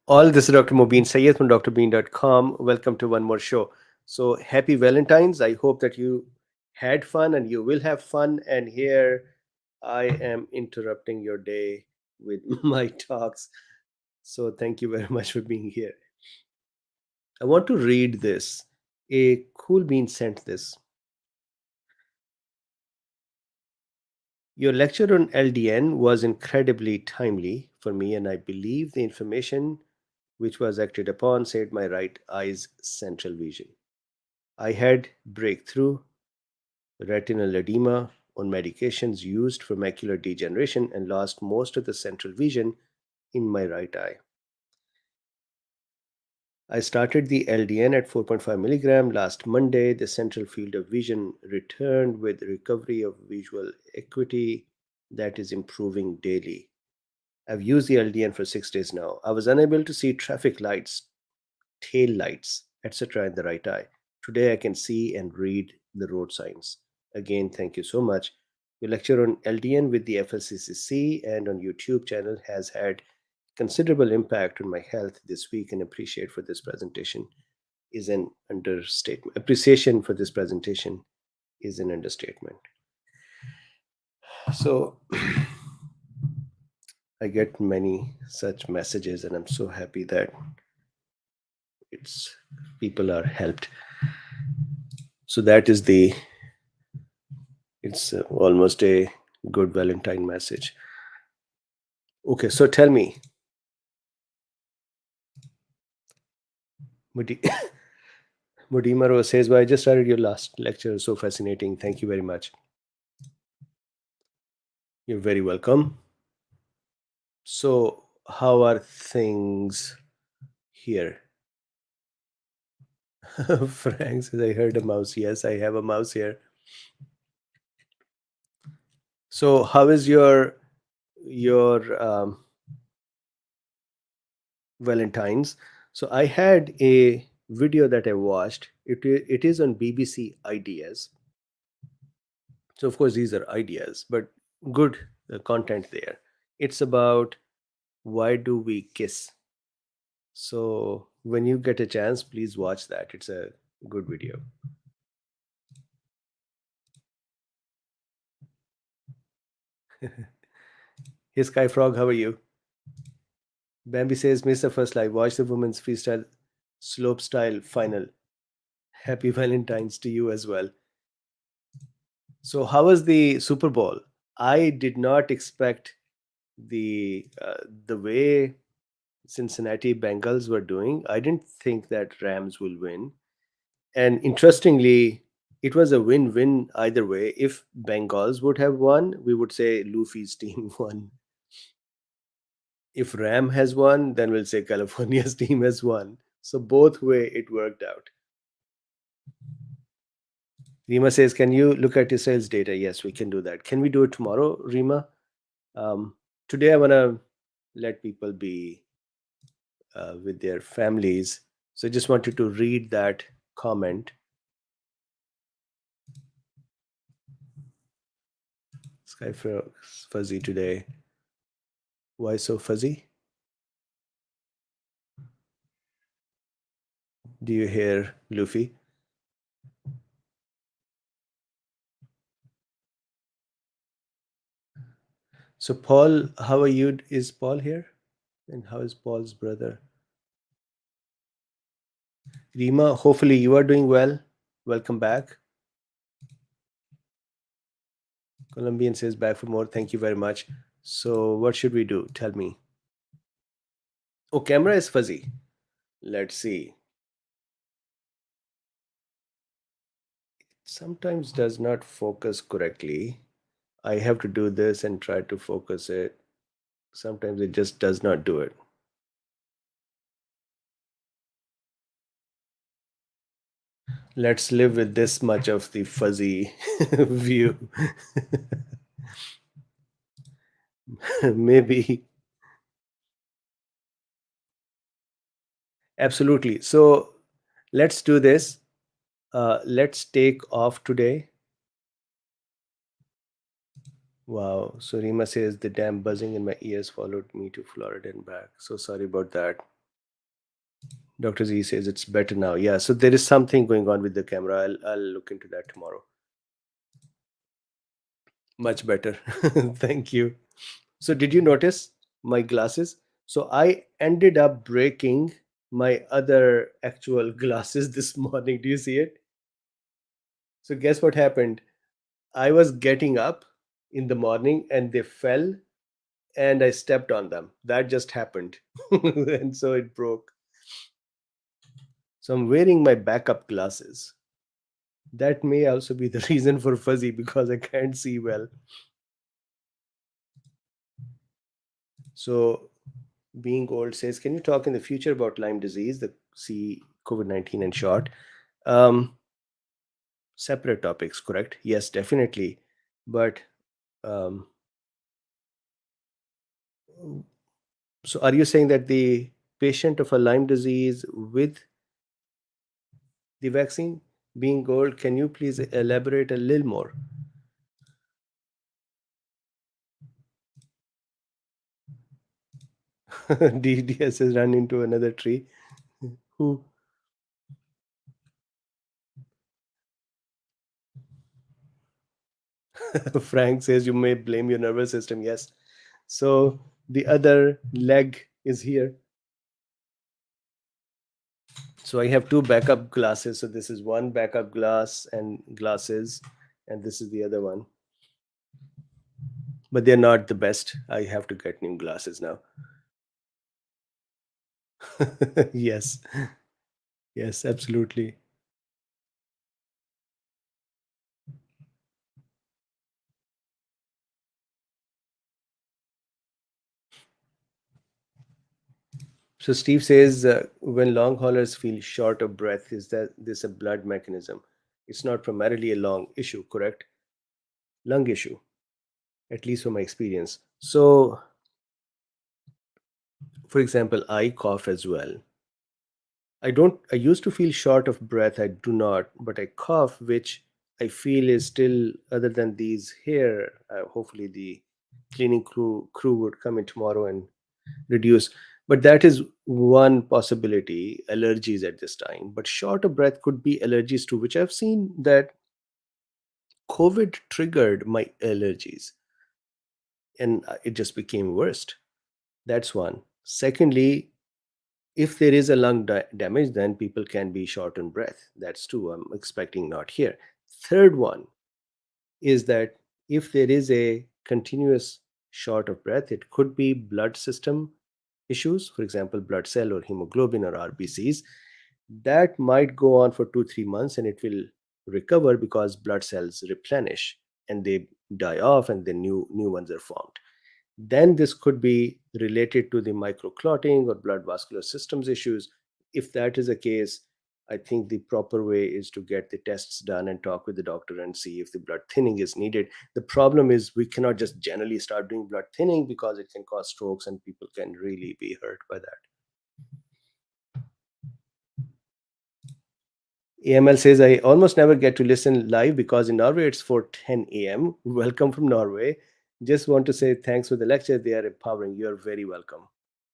All this is Dr. Mobeen Sayed from drbean.com. Welcome to one more show. So happy Valentine's. I hope that you had fun and you will have fun. And here I am interrupting your day with my talks. So thank you very much for being here. I want to read this. A cool bean sent this. Your lecture on LDN was incredibly timely for me, and I believe the information which was acted upon saved my right eye's central vision. I had breakthrough retinal edema on medications used for macular degeneration and lost most of the central vision in my right eye. I started the LDN at 4.5 milligram last Monday. The central field of vision returned with recovery of visual acuity that is improving daily. I've used the LDN for 6 days now. I was unable to see traffic lights, tail lights, etc. in the right eye. Today I can see and read the road signs. Again, thank you so much. Your lecture on LDN with the FLCCC and on YouTube channel has had considerable impact on my health this week, and appreciate for this presentation is an understatement. Appreciation for this presentation is an understatement. So I get many such messages, and I'm so happy that it's people are helped. So that is the it's almost a good Valentine message. Okay, so tell me, Mudi- Mudimaro says, well, I just started your last lecture. So fascinating. Thank you very much. You're very welcome. So, how are things here? Frank says, I heard a mouse. Yes, I have a mouse here. So, how is your Valentine's? So, I had a video that I watched. It is on BBC Ideas. So, of course, these are ideas, but good content there. It's about why do we kiss. So, when you get a chance, please watch that. It's a good video. Hey, Sky Frog, how are you? Bambi says, Mr. First Live, watch the women's freestyle slope style final. Happy Valentine's to you as well. So, how was the Super Bowl? I did not expect the way Cincinnati Bengals were doing. I didn't think that Rams will win. And interestingly, it was a win-win either way. If Bengals would have won, we would say Luffy's team won. If Ram has won, then we'll say California's team has won. So both way it worked out. Rima says, "Can you look at your sales data?" Yes, we can do that. Can we do it tomorrow, Rima? Today I wanna let people be with their families. So I just wanted to read that comment. Sky fuzzy today. Why so fuzzy? Do you hear Luffy? So Paul, how are you? Is Paul here? And how is Paul's brother? Rima, hopefully you are doing well. Welcome back. Colombian says back for more. Thank you very much. So what should we do? Tell me. Oh, camera is fuzzy. Let's see. Sometimes does not focus correctly. I have to do this and try to focus it. Sometimes it just does not do it. Let's live with this much of the fuzzy view. Maybe. Absolutely. So let's do this. Let's take off today. Wow. So Rima says the damn buzzing in my ears followed me to Florida and back. So sorry about that. Dr. Z says it's better now. Yeah, so there is something going on with the camera. I'll look into that tomorrow. Much better. Thank you. So, did you notice my glasses? So, I ended up breaking my other actual glasses this morning. Do you see it? So, guess what happened? I was getting up in the morning and they fell and I stepped on them. That just happened. And so it broke. So, I'm wearing my backup glasses. That may also be the reason for fuzzy because I can't see well. So, being old says, can you talk in the future about Lyme disease, the C COVID-19 in short? Um, Separate topics, correct? Yes, definitely. But um, so, are you saying that the patient of a Lyme disease with the vaccine being old, can you please elaborate a little more? DDS has run into another tree. Who? Frank says you may blame your nervous system. Yes. So the other leg is here. So I have two backup glasses. So this is one backup glass and glasses, and this is the other one. But they're not the best. I have to get new glasses now. Yes, yes, absolutely. So Steve says when long haulers feel short of breath, is that this a blood mechanism? It's not primarily a lung issue, correct? Lung issue, at least from my experience. So, for example, I cough as well. I used to feel short of breath. I do not, but I cough, which I feel is still, other than these here, hopefully the cleaning crew would come in tomorrow and reduce. But that is one possibility, allergies at this time. But short of breath could be allergies too, which I've seen that COVID triggered my allergies and it just became worst. That's one. Secondly, if there is a lung damage, then people can be short on breath. That's two. I'm expecting not here. Third one is that if there is a continuous short of breath, it could be blood system issues, for example, blood cell or hemoglobin or RBCs. That might go on for 2 3 months and it will recover because blood cells replenish and they die off and then new ones are formed. Then this could be related to the microclotting or blood vascular systems issues. If that is the case, I think the proper way is to get the tests done and talk with the doctor and see if the blood thinning is needed. The problem is we cannot just generally start doing blood thinning because it can cause strokes and people can really be hurt by that. AML says, I almost never get to listen live because in Norway it's 4:10 a.m. Welcome from Norway. Just want to say thanks for the lecture. They are empowering. You're very welcome.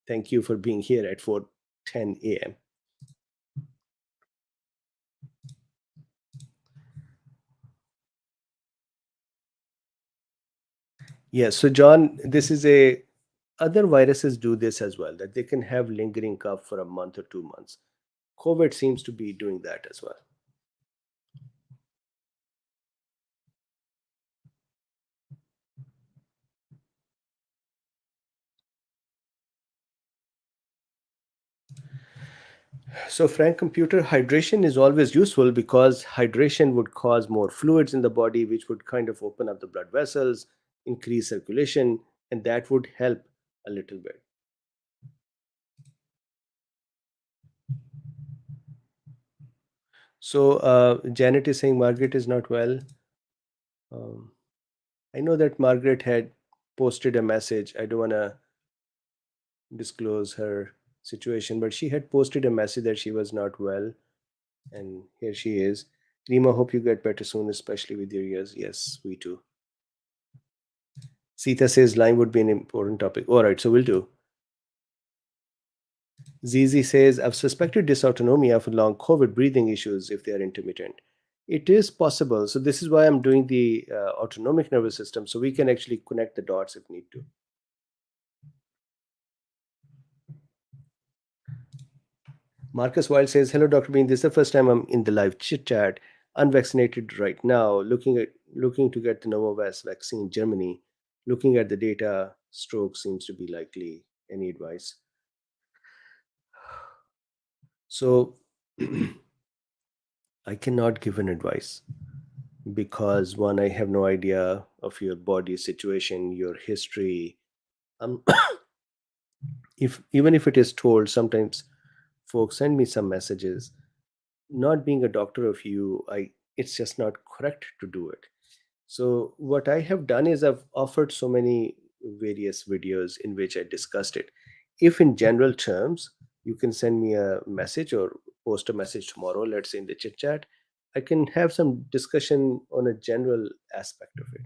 Thank you for being here at 4:10 a.m. Yes, so John, this is a other viruses do this as well, that they can have lingering cough for a month or 2 months. COVID seems to be doing that as well. So, Frank Computer, hydration is always useful because hydration would cause more fluids in the body, which would kind of open up the blood vessels, increase circulation, and that would help a little bit. So, Janet is saying Margaret is not well. Um, I know that Margaret had posted a message. I don't want to disclose her situation, but she had posted a message that she was not well, and here she is. Rima, hope you get better soon, especially with your ears. Yes, we too. Sita says Lyme would be an important topic. All right, so we'll do. ZZ says, I've suspected dysautonomia for long COVID breathing issues if they are intermittent. It is possible. So, this is why I'm doing the autonomic nervous system so we can actually connect the dots if need to. Marcus Wilde says, hello, Dr. Bean. This is the first time I'm in the live chit chat. Unvaccinated right now, looking to get the Novavax vaccine in Germany. Looking at the data, stroke seems to be likely. Any advice? So, I cannot give an advice because one, I have no idea of your body situation, your history. Um, if even if it is told, sometimes folks send me some messages. Not being a doctor of you, I it's just not correct to do it. So what I have done is I've offered so many various videos in which I discussed it. If in general terms you can send me a message or post a message tomorrow, let's say in the chit chat, I can have some discussion on a general aspect of it.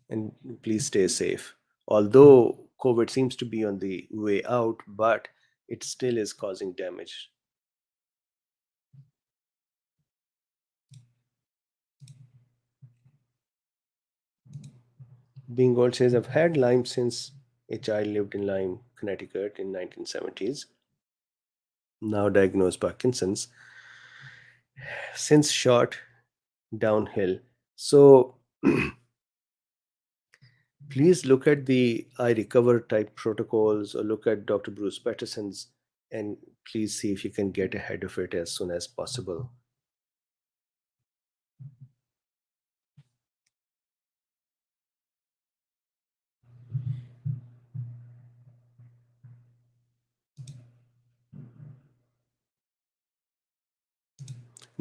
And please stay safe. Although COVID seems to be on the way out, but it still is causing damage. Being Gold says, I've had Lyme since a child lived in Lyme, Connecticut in 1970s. Now diagnosed Parkinson's. Since shot downhill. So please look at the I recover type protocols or look at Dr. Bruce Patterson's and please see if you can get ahead of it as soon as possible.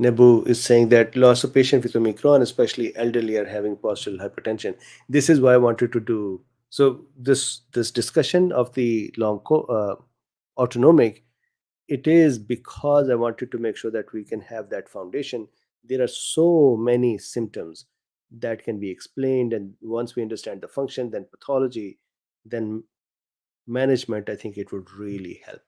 Nebu is saying that lots of patients with Omicron, especially elderly, are having postural hypertension. This is why I wanted to do so. This discussion of the autonomic, it is because I wanted to make sure that we can have that foundation. There are so many symptoms that can be explained, and once we understand the function, then pathology, then management, I think it would really help.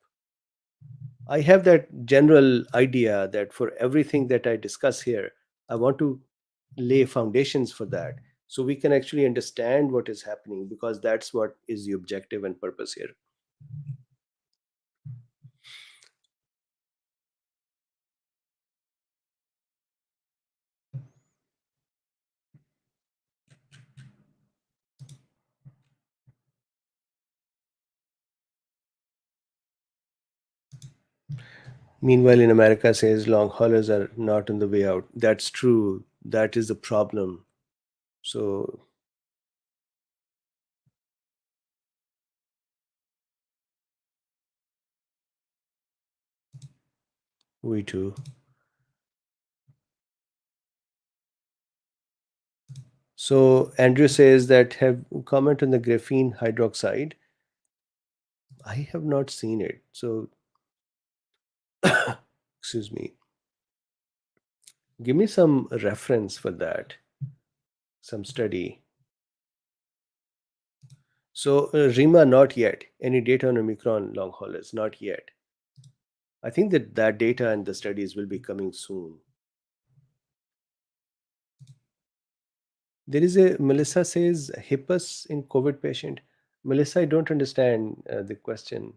I have that general idea that for everything that I discuss here, I want to lay foundations for that so we can actually understand what is happening because that's what is the objective and purpose here. Meanwhile, in America, says long haulers are not on the way out. That's true. That is the problem. So we too. So Andrew says that have comment on the graphene hydroxide. I have not seen it. So excuse me. Give me some reference for that, some study. So Rima, not yet. Any data on Omicron long haulers? Not yet. I think that that data and the studies will be coming soon. There is a Melissa says hippus in COVID patient. Melissa, I don't understand the question.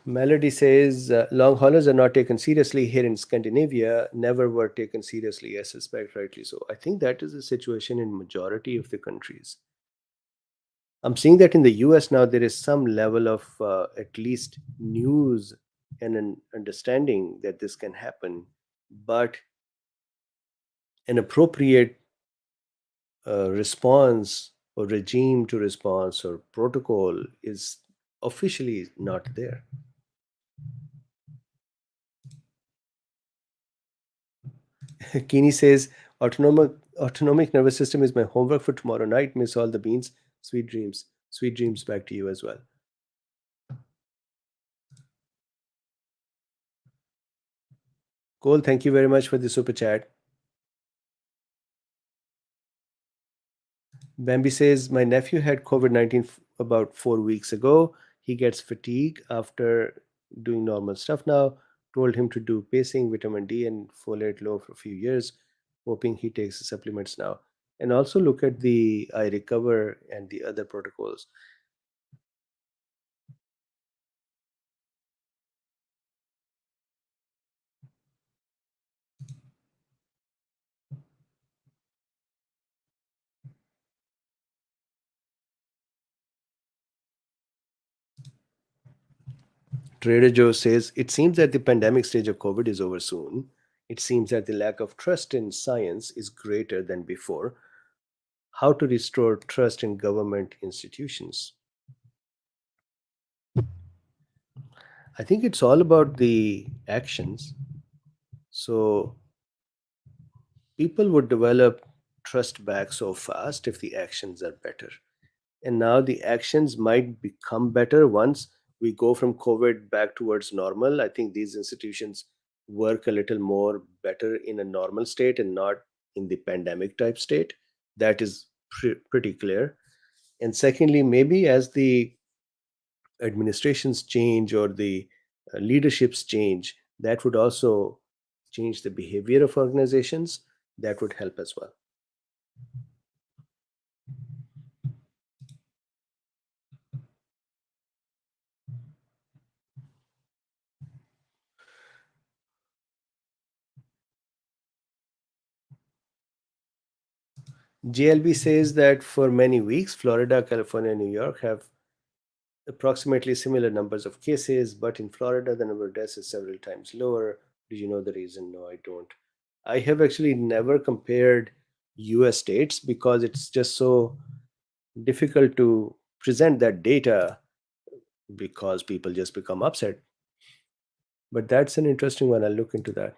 Melody says long haulers are not taken seriously here in Scandinavia. Never were taken seriously. I suspect rightly so. I think that is the situation in majority of the countries. I'm seeing that in the US now there is some level of at least news and an understanding that this can happen, but an appropriate response or regime to response or protocol is officially not there. Kini says autonomic nervous system is my homework for tomorrow night. Miss all the beans. Sweet dreams. Sweet dreams back to you as well. Cole, thank you very much for the super chat. Bambi says, my nephew had COVID 19 about 4 weeks ago. He gets fatigue after doing normal stuff now. Told him to do pacing, vitamin D, and folate low for a few years, hoping he takes the supplements now. And also look at the I Recover and the other protocols. Trader Joe says, it seems that the pandemic stage of COVID is over soon. It seems that the lack of trust in science is greater than before. How to restore trust in government institutions? I think it's all about the actions. So people would develop trust back so fast if the actions are better. And now the actions might become better once we go from COVID back towards normal. I think these institutions work a little more better in a normal state and not in the pandemic type state. That is pretty clear. And secondly, maybe as the administrations change or the leaderships change, that would also change the behavior of organizations. That would help as well. JLB says that for many weeks, Florida, California, and New York have approximately similar numbers of cases, but in Florida, the number of deaths is several times lower. Do you know the reason? No, I don't. I have actually never compared US states because it's just so difficult to present that data because people just become upset. But that's an interesting one. I'll look into that.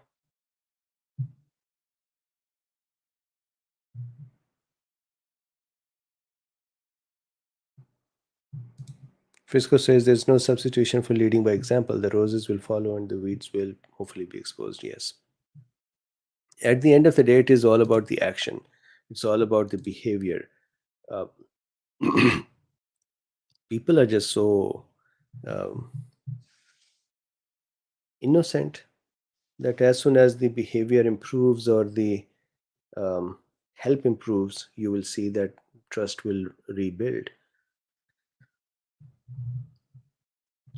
Frisco says there's no substitution for leading by example. The roses will follow and the weeds will hopefully be exposed. Yes. At the end of the day, it is all about the action, it's all about the behavior. Uh, People are just so um, innocent that as soon as the behavior improves or the um, help improves, you will see that trust will rebuild.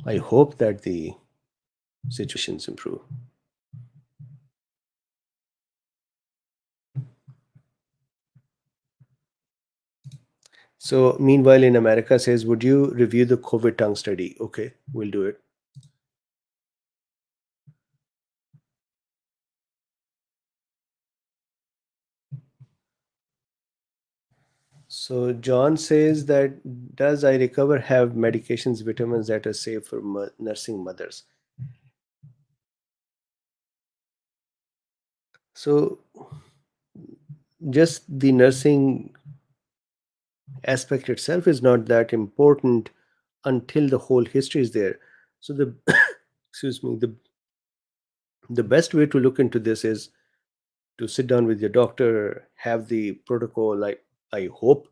I hope that the situations improve. So, meanwhile, in America says, would you review the COVID tongue study? Okay, we'll do it. So, John says that does I Recover have medications, vitamins that are safe for nursing mothers? So, just the nursing aspect itself is not that important until the whole history is there. So, the excuse me, the best way to look into this is to sit down with your doctor, have the protocol. I hope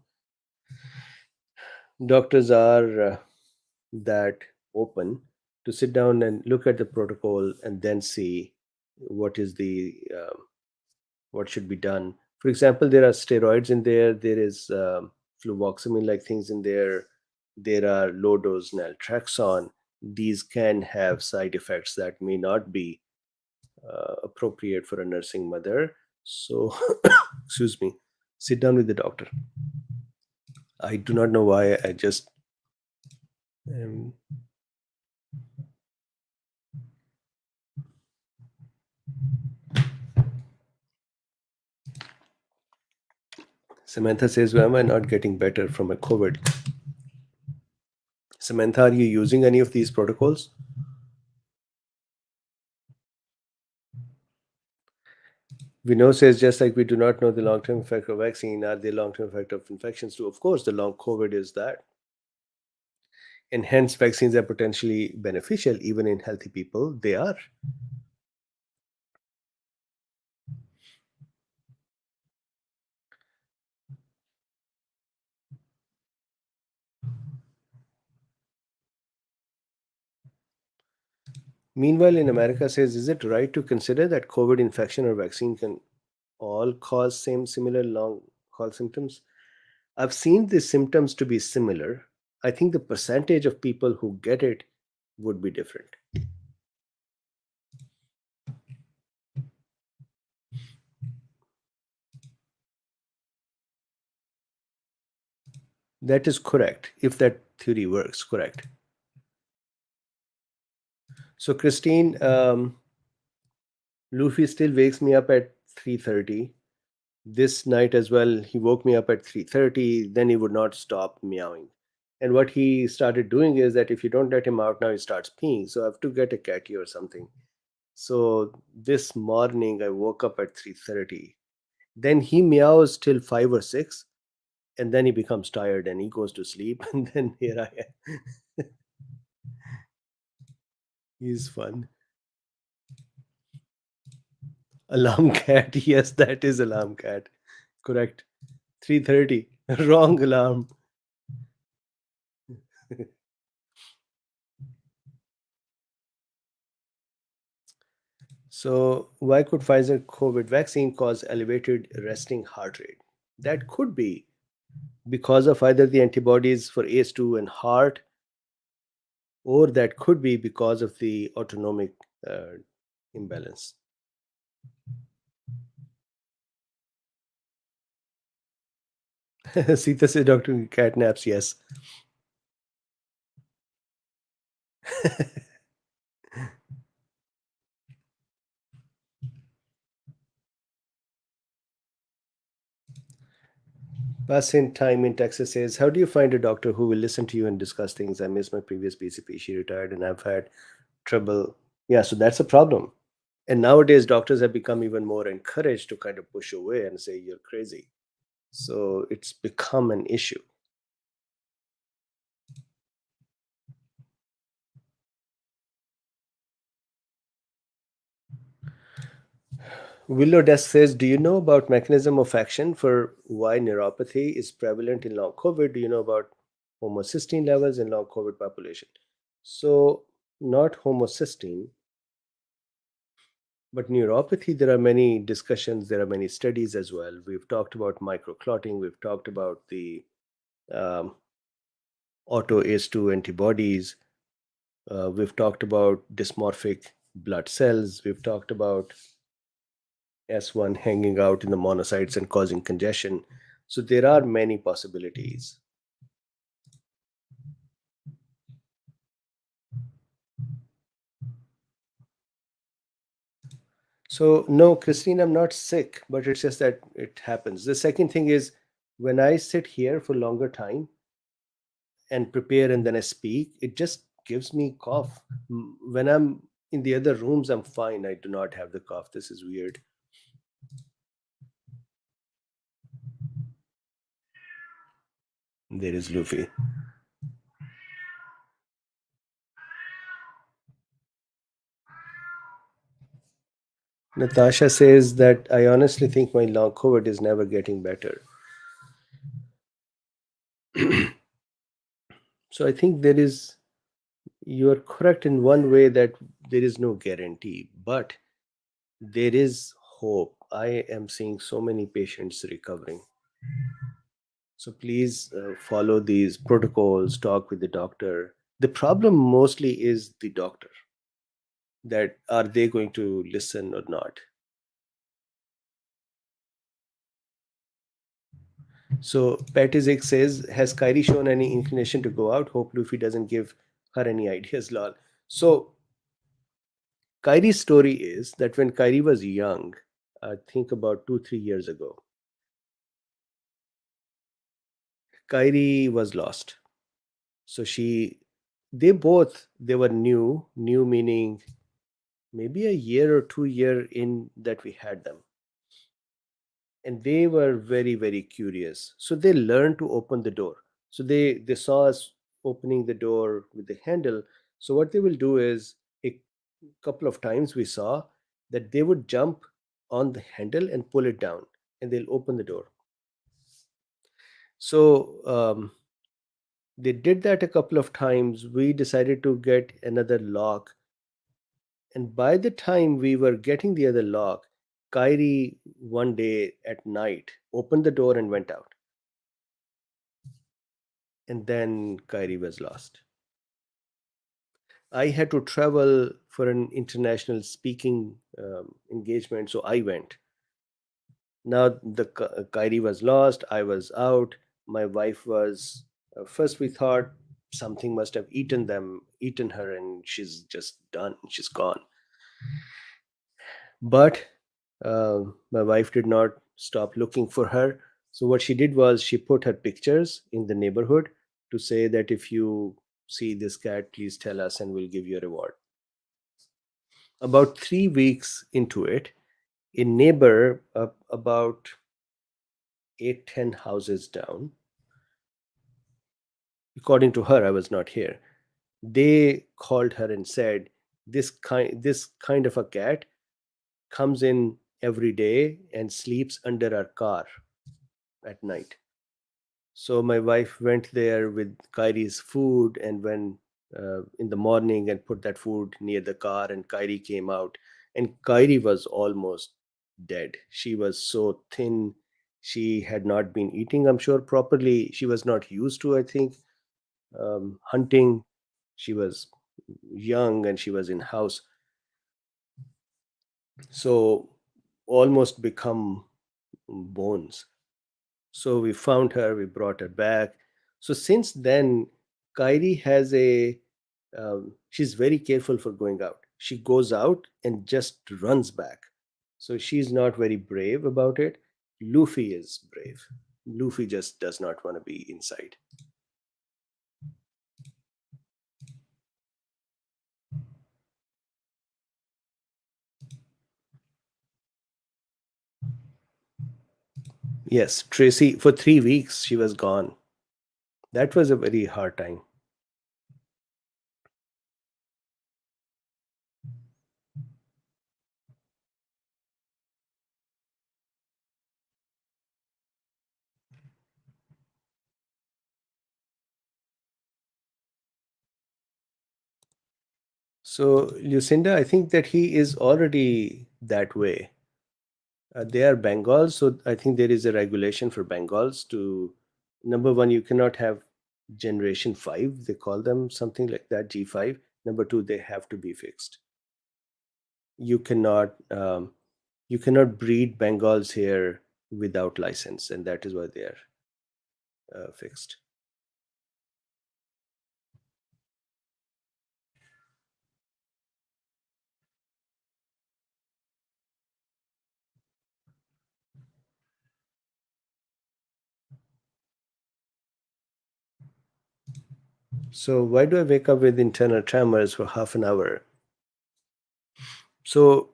doctors are that open to sit down and look at the protocol and then see what is the what should be done. For example, there are steroids in there. There is fluvoxamine like things in there. There are low dose naltrexone. These can have side effects that may not be appropriate for a nursing mother. So, excuse me, sit down with the doctor. I do not know why I just um, Samantha says, why am I not getting better from a COVID? Samantha, are you using any of these protocols? We know says, just like we do not know the long term effect of vaccine, are the long term effect of infections too? Of course, the long COVID is that. And hence vaccines are potentially beneficial even in healthy people. They are. Meanwhile, in America says, is it right to consider that COVID infection or vaccine can all cause same similar long haul symptoms? I've seen the symptoms to be similar. I think the percentage of people who get it would be different. That is correct, if that theory works, correct. So, Christine, Luffy still wakes me up at 3:30. This night as well, he woke me up at 3:30. Then he would not stop meowing. And what he started doing is that if you don't let him out now, he starts peeing. So I have to get a catty or something. So this morning I woke up at 3:30. Then he meows till 5 or 6, and then he becomes tired and he goes to sleep. And then here I am. He's fun. Alarm cat. Yes, that is alarm cat. Correct. 3:30. Wrong alarm. So, why could Pfizer COVID vaccine cause elevated resting heart rate? That could be because of either the antibodies for ACE2 and heart, or that could be because of the autonomic uh, imbalance. Sita said Dr. Catnaps, yes. Pass in time in Texas says, how do you find a doctor who will listen to you and discuss things? I miss my previous PCP. She retired and I've had trouble. Yeah, so that's a problem. And nowadays, doctors have become even more encouraged to kind of push away and say, you're crazy. So it's become an issue. Willow Desk says, do you know about mechanism of action for why neuropathy is prevalent in long COVID? Do you know about homocysteine levels in long COVID population? So not homocysteine, but neuropathy, there are many discussions, there are many studies as well. We've talked about microclotting, we've talked about the um, auto ACE2 antibodies, we've talked about dysmorphic blood cells, we've talked about S1 hanging out in the monocytes and causing congestion. So there are many possibilities. So, no, Christine, I'm not sick, but it's just that it happens. The second thing is when I sit here for longer time and prepare and then I speak, it just gives me cough. When I'm in the other rooms, I'm fine. I do not have the cough. This is weird. There is Luffy. Natasha says that I honestly think my long COVID is never getting better. So I think you are correct in one way that there is no guarantee, but there is hope. I am seeing so many patients recovering. So please follow these protocols, talk with the doctor. The problem mostly is the doctor, that are they going to listen or not. So Patizik says, has Kyrie shown any inclination to go out? Hope Luffy doesn't give her any ideas, lol. So Kyrie's story is that when Kyrie was young, I think about 2, 3 years ago, Kyrie was lost. So they were new meaning maybe a year or 2 year in that we had them. And they were very, very curious. So they learned to open the door. So they saw us opening the door with the handle. So what they will do is, a couple of times we saw that they would jump on the handle and pull it down, and they'll open the door. So they did that a couple of times. We decided to get another lock, and by the time we were getting the other lock, Kyrie one day at night opened the door and went out, and then Kyrie was lost. I had to travel for an international speaking engagement, so I went. Now the Kyrie was lost. I was out. My wife was. First, we thought something must have eaten her, and she's just done. She's gone. But my wife did not stop looking for her. So what she did was she put her pictures in the neighborhood to say that if you see this cat, please tell us, and we'll give you a reward. About 3 weeks into it, a neighbor about 8-10 houses down, according to her, I was not here, they called her and said, this kind of a cat comes in every day and sleeps under our car at night. So my wife went there with Kyrie's food and went in the morning and put that food near the car, and Kyrie came out, and Kyrie was almost dead. She was so thin. She had not been eating, I'm sure, properly. She was not used to, I think, hunting. She was young and she was in house, so almost become bones. So we found her, we brought her back. So since then, Kyrie has she's very careful for going out. She goes out and just runs back. So she's not very brave about it. Luffy is brave. Luffy just does not want to be inside. Yes, Tracy, for 3 weeks, she was gone. That was a very hard time. So, Lucinda, I think that he is already that way. They are Bengals, so I think there is a regulation for Bengals to, number one, you cannot have generation five, they call them something like that, G5. Number two, they have to be fixed. You cannot you cannot breed Bengals here without license, and that is why they are fixed. So why do I wake up with internal tremors for half an hour? So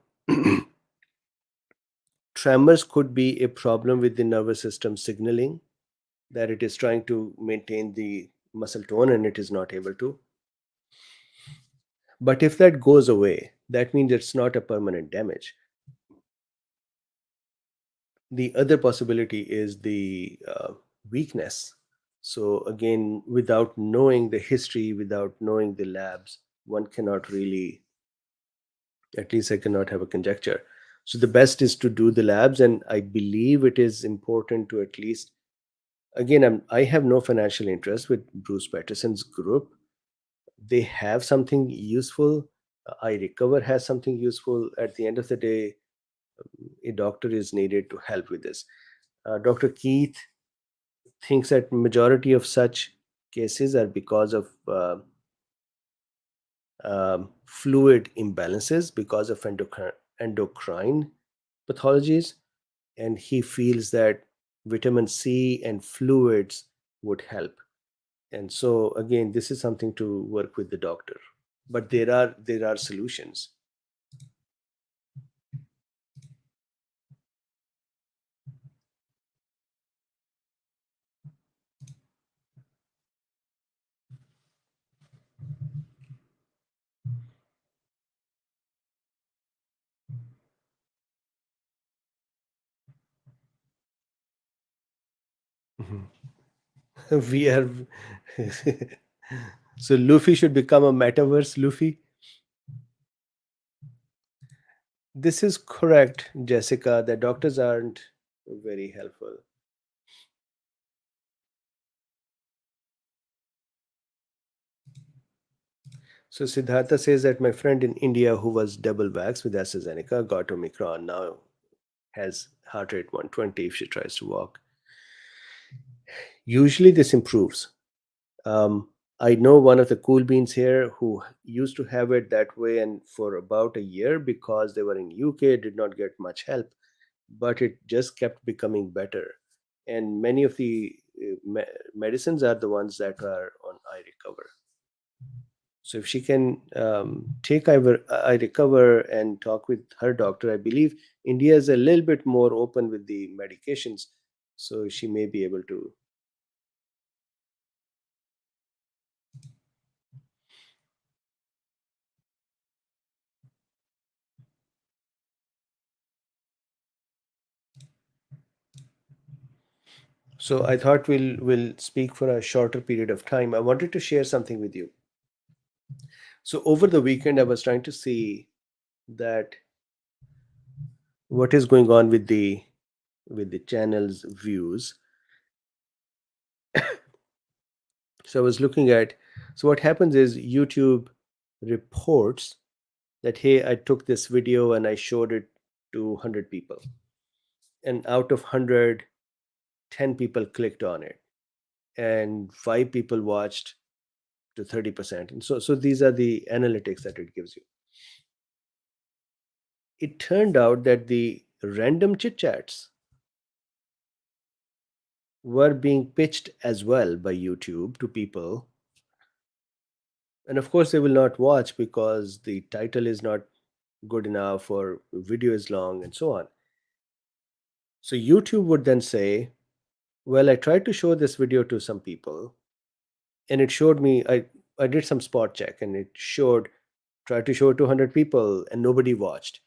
tremors could be a problem with the nervous system signaling, that it is trying to maintain the muscle tone and it is not able to. But if that goes away, that means it's not a permanent damage. The other possibility is the weakness. So, again, without knowing the history, without knowing the labs, one cannot really, at least I cannot have a conjecture. So, the best is to do the labs, and I believe it is important to at least, again, I have no financial interest with Bruce Patterson's group. They have something useful. I Recover has something useful. At the end of the day, a doctor is needed to help with this. Dr. Keith thinks that majority of such cases are because of fluid imbalances, because of endocrine pathologies, and he feels that vitamin C and fluids would help. And so again, this is something to work with the doctor, but there are solutions. We are. So Luffy should become a metaverse Luffy. This is correct, Jessica. The doctors aren't very helpful. So Siddhartha says that my friend in India who was double vaxxed with AstraZeneca got Omicron, now has heart rate 120 if she tries to walk. Usually this improves. Um, I know one of the cool beans here who used to have it that way, and for about a year because they were in UK, did not get much help, but it just kept becoming better. And many of the medicines are the ones that are on I recover. So if she can take I recover and talk with her doctor, I believe India is a little bit more open with the medications, so she may be able to. So I thought we'll speak for a shorter period of time. I wanted to share something with you. So over the weekend, I was trying to see that what is going on with the channel's views. So I was looking at. So what happens is YouTube reports that hey, I took this video and I showed it to 100 people, and out of 100, 10 people clicked on it, and 5 people watched to 30%. And so these are the analytics that it gives you. It turned out that the random chit chats were being pitched as well by YouTube to people. And of course, they will not watch because the title is not good enough or video is long and so on. So YouTube would then say, well, I tried to show this video to some people and it showed me, I did some spot check and it showed, tried to show it to 100 people and nobody watched.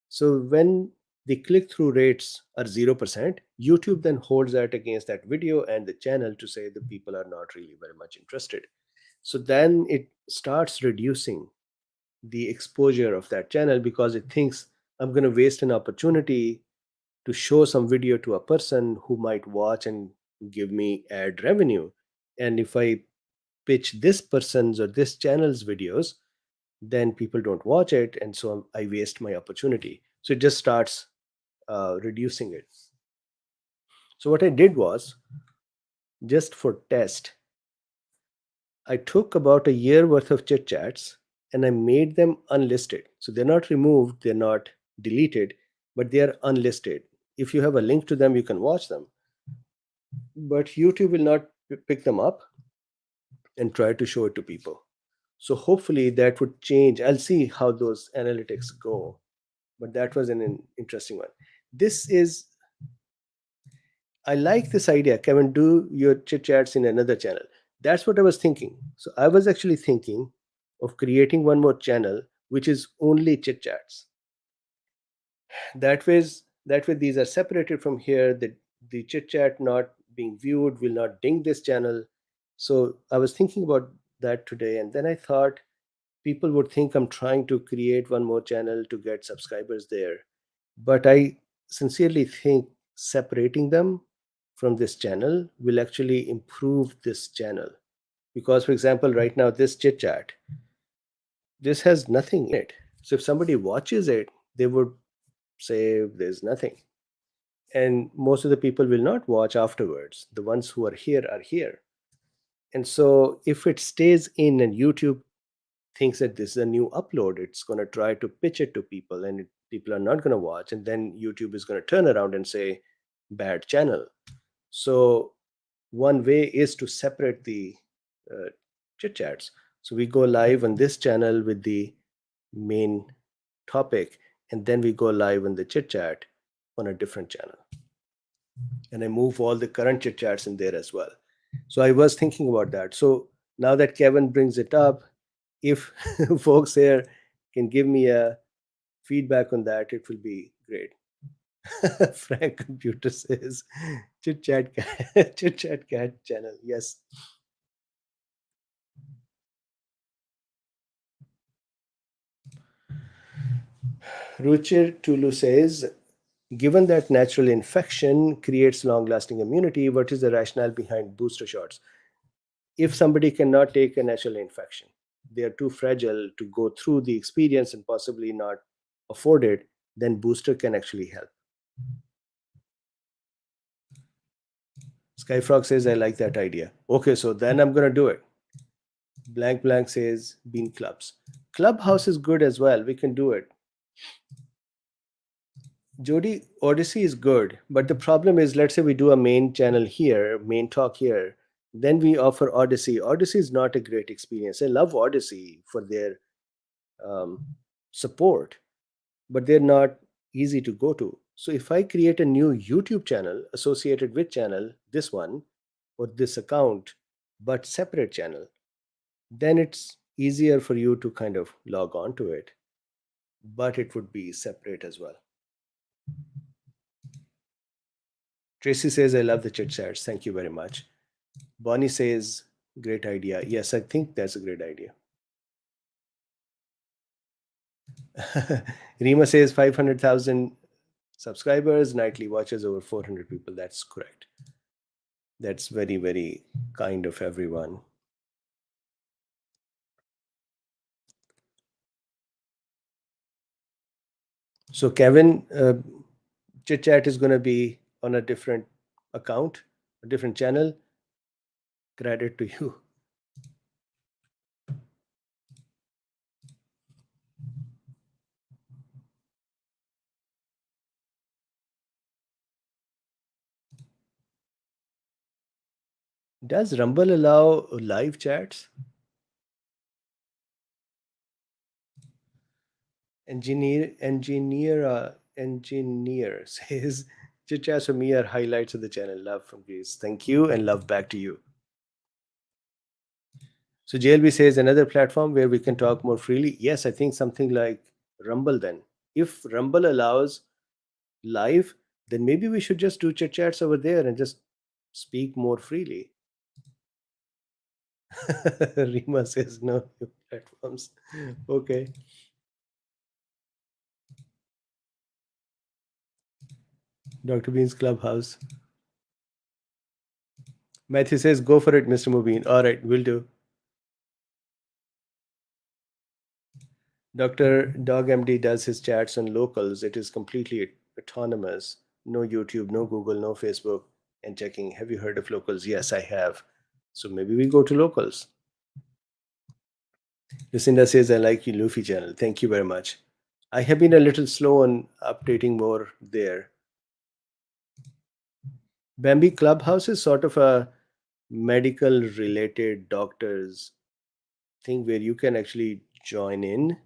So when the click through rates are 0%, YouTube then holds that against that video and the channel to say the people are not really very much interested. So then it starts reducing the exposure of that channel because it thinks I'm going to waste an opportunity to show some video to a person who might watch and give me ad revenue. And if I pitch this person's or this channel's videos, then people don't watch it. And so I waste my opportunity. So it just starts reducing it. So what I did was, just for test, I took about a year worth of chit chats and I made them unlisted. So they're not removed, they're not deleted, but they are unlisted. If you have a link to them, you can watch them. But YouTube will not pick them up and try to show it to people. So hopefully that would change. I'll see how those analytics go. But that was an interesting one. This is, I like this idea. Kevin, do your chit chats in another channel. That's what I was thinking. So I was actually thinking of creating one more channel which is only chit chats. That way these are separated from here. The chit chat not being viewed will not ding this channel. So I was thinking about that today, and then I thought people would think I'm trying to create one more channel to get subscribers there. But I sincerely think separating them from this channel will actually improve this channel. Because, for example, right now, this chit chat, this has nothing in it. So if somebody watches it, they would say there's nothing. And most of the people will not watch afterwards. The ones who are here are here. And so if it stays in and YouTube thinks that this is a new upload, it's going to try to pitch it to people and people are not going to watch. And then YouTube is going to turn around and say, bad channel. So one way is to separate the uh, chit chats. So we go live on this channel with the main topic, and then we go live on the chit chat on a different channel. And I move all the current chit chats in there as well. So I was thinking about that. So now that Kevin brings it up, if folks here can give me a feedback on that, it will be great. Frank Computer says, Chit chat chit chat cat channel. Yes. Ruchir Tulu says, given that natural infection creates long lasting immunity, what is the rationale behind booster shots? If somebody cannot take a natural infection, they are too fragile to go through the experience and possibly not afford it, then booster can actually help. Skyfrog says, I like that idea. Okay, so then I'm going to do it. Blank Blank says, bean clubs. Clubhouse is good as well. We can do it. Jody, Odyssey is good, but the problem is, let's say we do a main channel here, main talk here, then we offer Odyssey. Odyssey is not a great experience. I love Odyssey for their um, support, but they're not easy to go to. So if I create a new YouTube channel associated with channel, this one or this account, but separate channel, then it's easier for you to kind of log on to it, but it would be separate as well. Tracy says, I love the chit chats. Thank you very much. Bonnie says, great idea. Yes, I think that's a great idea. Rima says 500,000 subscribers, nightly watches over 400 people. That's correct. That's very, very kind of everyone. So, Kevin, chit chat is going to be on a different account, a different channel. Credit to you. Does Rumble allow live chats? Engineer says, chit chats for me are highlights of the channel. Love from Greece. Thank you, and love back to you. So JLB says, another platform where we can talk more freely. Yes, I think something like Rumble then. If Rumble allows live, then maybe we should just do chit chats over there and just speak more freely. Rima says no new platforms. Okay. Dr. Bean's Clubhouse. Matthew says, go for it, Mr. Mubin. All right, will do. Dr. Dog MD does his chats on locals. It is completely autonomous. No YouTube, no Google, no Facebook, and checking. Have you heard of locals? Yes, I have. So maybe we go to locals. Lucinda says, I like you, Luffy channel. Thank you very much. I have been a little slow on updating more there. Bambi Clubhouse is sort of a medical related doctors thing where you can actually join in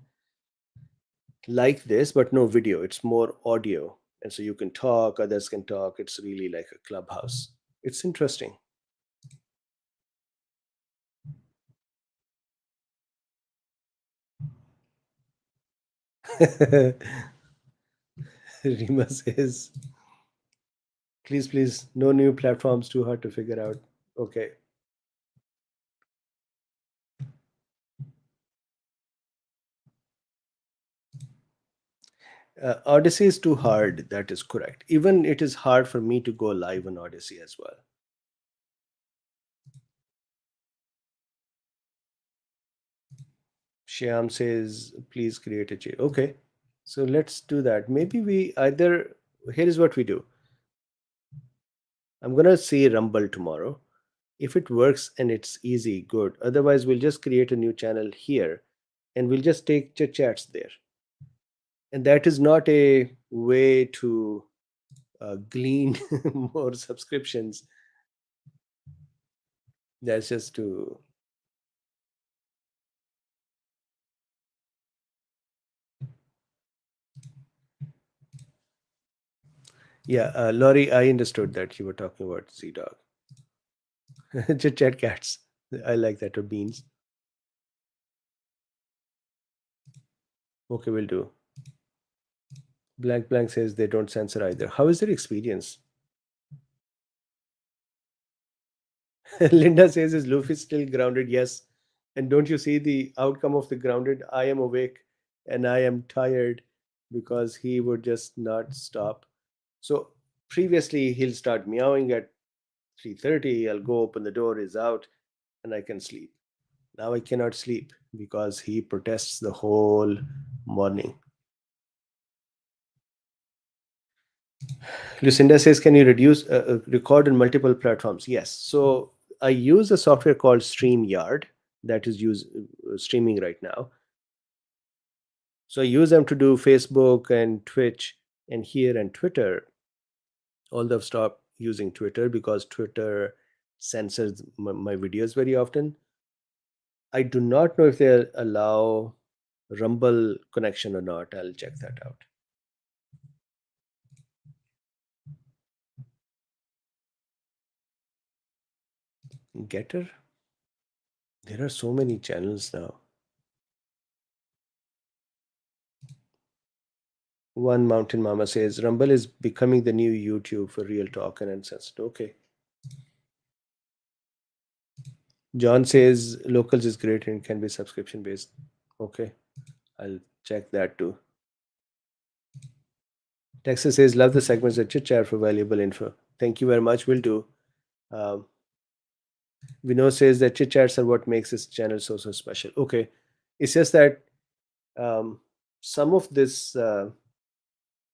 like this, but no video. It's more audio. And so you can talk, others can talk. It's really like a clubhouse. It's interesting. Rima says, please, please, no new platforms, too hard to figure out. Okay. Odyssey is too hard. That is correct. Even it is hard for me to go live on Odyssey as well. Shyam says, please create a J. Okay. So let's do that. Maybe we either, here is what we do. I'm going to see Rumble tomorrow. If it works and it's easy, good. Otherwise, we'll just create a new channel here and we'll just take chit chats there. And that is not a way to glean more subscriptions. That's just to, yeah, Laurie, I understood that you were talking about Z Dog. Chit chat cats. I like that, or beans. Okay, we'll do. Blank Blank says they don't censor either. How is their experience? Linda says, is Luffy still grounded? Yes. And don't you see the outcome of the grounded? I am awake and I am tired because he would just not stop. So previously he'll start meowing at 3:30. I'll go open the door, he's out, and I can sleep. Now I cannot sleep because he protests the whole morning. Lucinda says, can you record on multiple platforms? Yes. So I use a software called StreamYard that is streaming right now. So I use them to do Facebook and Twitch and here and Twitter. Although I've stopped using Twitter because Twitter censors my videos very often. I do not know if they allow Rumble connection or not. I'll check that out. Getter? There are so many channels now. One Mountain Mama says Rumble is becoming the new YouTube for real talk and uncensored. Okay. John says locals is great and can be subscription based. Okay. I'll check that too. Texas says love the segments that chit chat for valuable info. Thank you very much. Will do. Um, Vinod says that chit chats are what makes this channel so special. Okay. It's just that um, some of this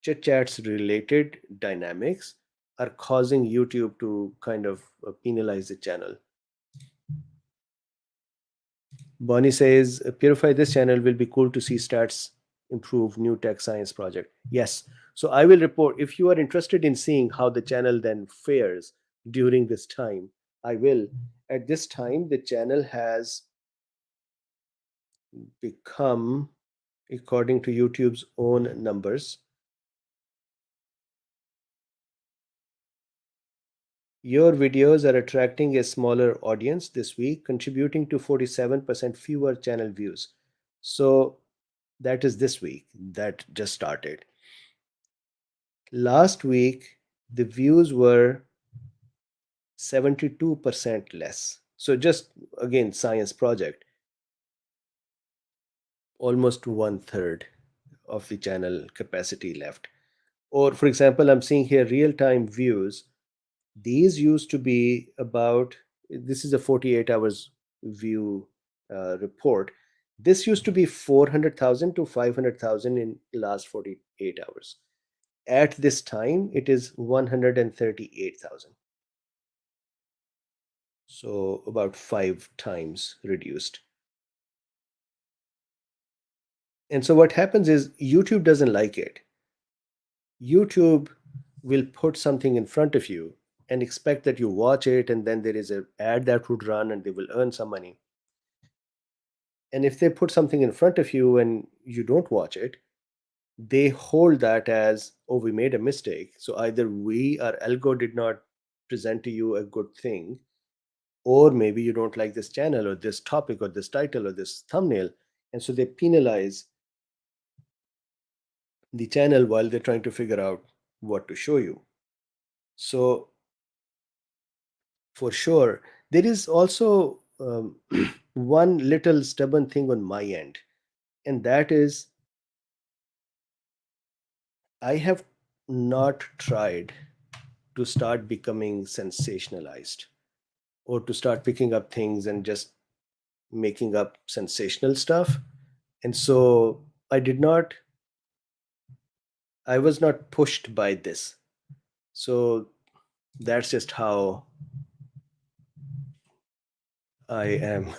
chit chats related dynamics are causing YouTube to kind of penalize the channel. Bonnie says, Purify this channel will be cool to see stats improve new tech science project. Yes. So I will report if you are interested in seeing how the channel then fares during this time. I will. At this time, the channel has become, according to YouTube's own numbers, your videos are attracting a smaller audience this week, contributing to 47% fewer channel views. So that is this week that just started. Last week, the views were 72% less. So just again, science project, almost one third of the channel capacity left. Or for example, I'm seeing here real-time views. These used to be about, this is a 48 hours view report. This used to be 400,000 to 500,000 in last 48 hours. At this time, it is 138,000. So about 5 times reduced. And so what happens is YouTube doesn't like it. YouTube will put something in front of you and expect that you watch it, and then there is an ad that would run and they will earn some money. And if they put something in front of you and you don't watch it, they hold that as, oh, we made a mistake. So either our algo did not present to you a good thing, or maybe you don't like this channel or this topic or this title or this thumbnail. And so they penalize the channel while they're trying to figure out what to show you. So for sure, there is also one little stubborn thing on my end, and that is I have not tried to start becoming sensationalized or to start picking up things and just making up sensational stuff. And so I was not pushed by this. So that's just how I am.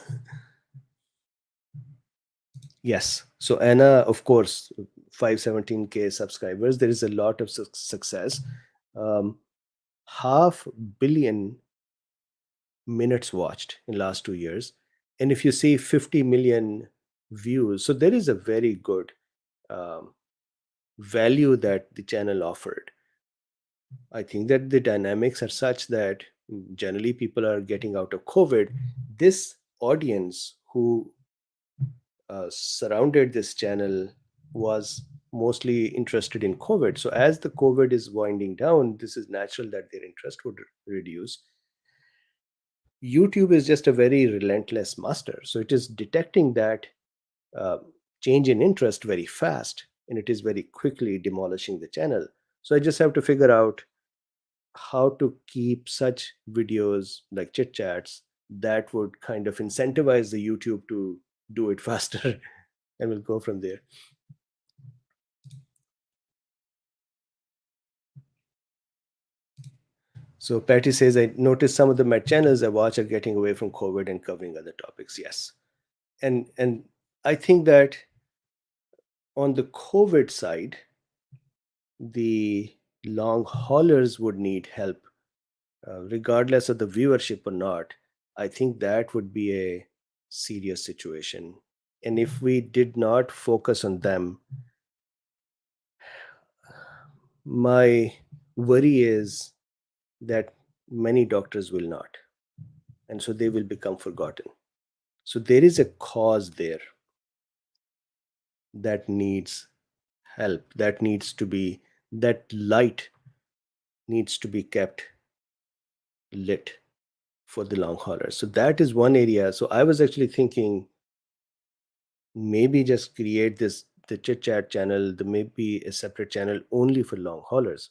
Yes. So Anna, of course, 517K subscribers. There is a lot of success. Um, 500,000,000 minutes watched in last 2 years, and if you see 50 million views, so there is a very good um, value that the channel offered. I think that the dynamics are such that generally people are getting out of COVID. This audience who surrounded this channel was mostly interested in COVID. So as the COVID is winding down, this is natural that their interest would reduce. YouTube is just a very relentless master. So it is detecting that uh, change in interest very fast, and it is very quickly demolishing the channel. So I just have to figure out how to keep such videos like chit chats that would kind of incentivize the YouTube to do it faster, and we'll go from there. So Patty says, I noticed some of the Met channels I watch are getting away from COVID and covering other topics. Yes. And I think that on the COVID side, the long haulers would need help, regardless of the viewership or not. I think that would be a serious situation. And if we did not focus on them, my worry is that many doctors will not. And so they will become forgotten. So there is a cause there that needs help, that light needs to be kept lit for the long haulers. So that is one area. So I was actually thinking maybe just create this the chit chat channel, the maybe a separate channel only for long haulers.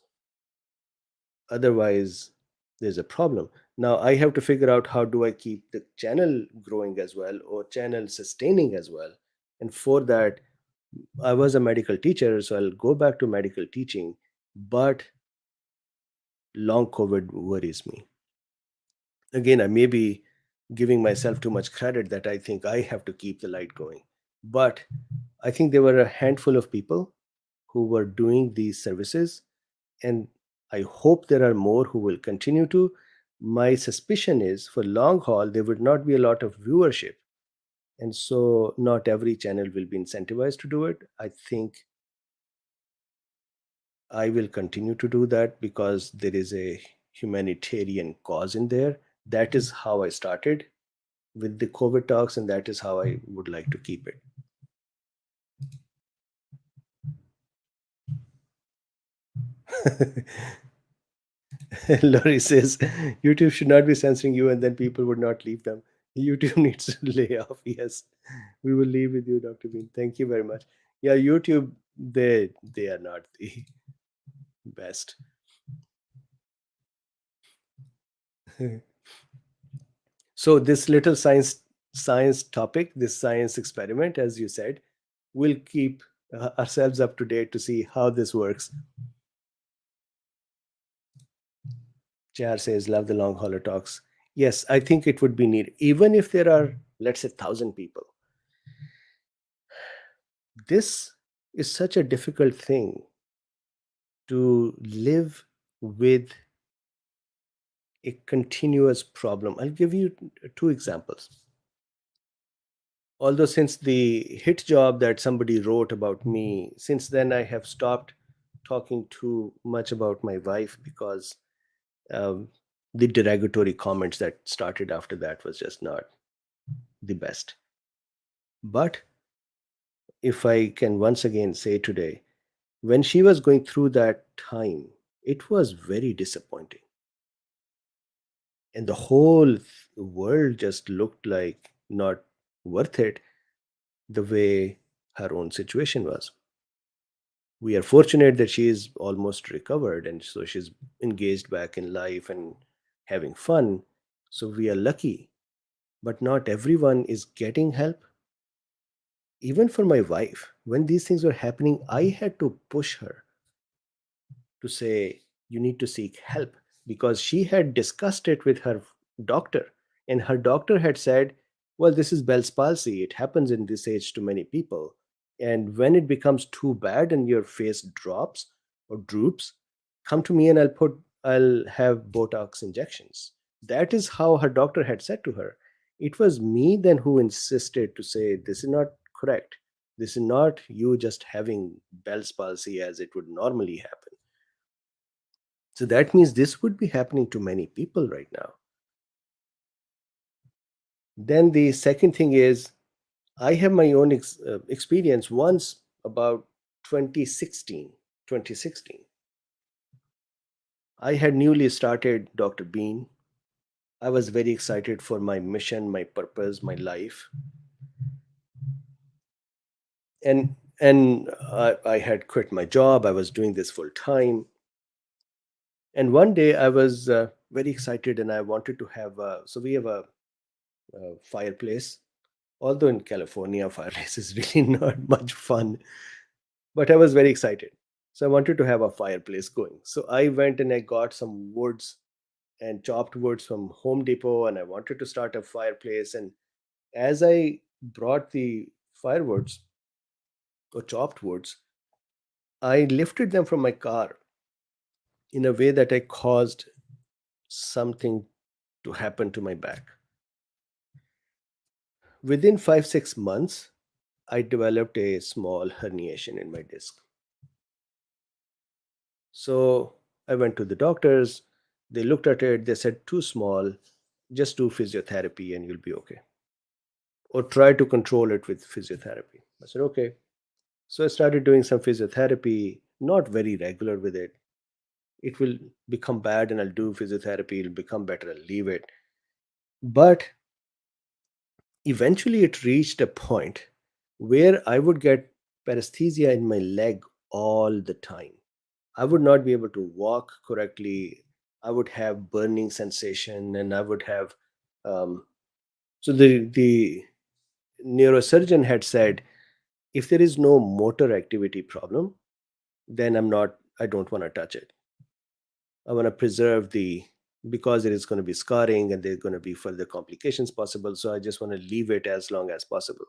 Otherwise, there's a problem. Now I have to figure out how do I keep the channel growing as well or channel sustaining as well. And for that, I was a medical teacher, so I'll go back to medical teaching, but long COVID worries me. Again, I may be giving myself too much credit that I think I have to keep the light going. But I think there were a handful of people who were doing these services, and I hope there are more who will continue to. My suspicion is for long haul, there would not be a lot of viewership. And so, not every channel will be incentivized to do it. I think I will continue to do that because there is a humanitarian cause in there. That is how I started with the COVID talks, and that is how I would like to keep it. Laurie says YouTube should not be censoring you, and then people would not leave them. YouTube needs to lay off. Yes, we will leave with you, Dr. Bean. Thank you very much. Yeah, YouTube, they are not the best. So this little science topic, this science experiment, as you said, we'll keep ourselves up to date to see how this works. Jar says, love the long hauler talks. Yes, I think it would be needed. Even if there are, let's say, 1,000 people, this is such a difficult thing to live with a continuous problem. I'll give you two examples. Although, since the hit job that somebody wrote about me, since then I have stopped talking too much about my wife because um, the derogatory comments that started after that was just not the best. But if I can once again say today, when she was going through that time, it was very disappointing. And the whole world just looked like not worth it the way her own situation was. We are fortunate that she is almost recovered and so she's engaged back in life and having fun. So we are lucky, but not everyone is getting help. Even for my wife, when these things were happening, I had to push her to say, you need to seek help, because she had discussed it with her doctor, and her doctor had said, well, this is Bell's palsy, it happens in this age to many people, and when it becomes too bad and your face drops or droops, come to me and I'll have Botox injections. That is how her doctor had said to her. It was me then who insisted to say, this is not correct, this is not you just having Bell's palsy as it would normally happen. So that means this would be happening to many people right now. Then the second thing is, I have my own experience once about 2016. 2016. I had newly started Dr. Bean. I was very excited for my mission, my purpose, my life, and I had quit my job. I was doing this full time, and one day I was very excited, and I wanted to have. So we have a fireplace. Although in California, fireplace is really not much fun, but I was very excited. So I wanted to have a fireplace going. So I went and I got some woods and chopped woods from Home Depot, and I wanted to start a fireplace. And as I brought the firewoods or chopped woods, I lifted them from my car in a way that I caused something to happen to my back. Within 5, 6 months, I developed a small herniation in my disc. So I went to the doctors. They looked at it. They said, too small. Just do physiotherapy and you'll be okay. Or try to control it with physiotherapy. I said, okay. So I started doing some physiotherapy, not very regular with it. It will become bad and I'll do physiotherapy. It'll become better. I'll leave it. But eventually it reached a point where I would get paresthesia in my leg all the time. I would not be able to walk correctly. I would have burning sensation, and I would have. Um, so the neurosurgeon had said, if there is no motor activity problem, then I'm not. I don't want to touch it. I want to preserve the because there is going to be scarring and there's going to be further complications possible. So I just want to leave it as long as possible.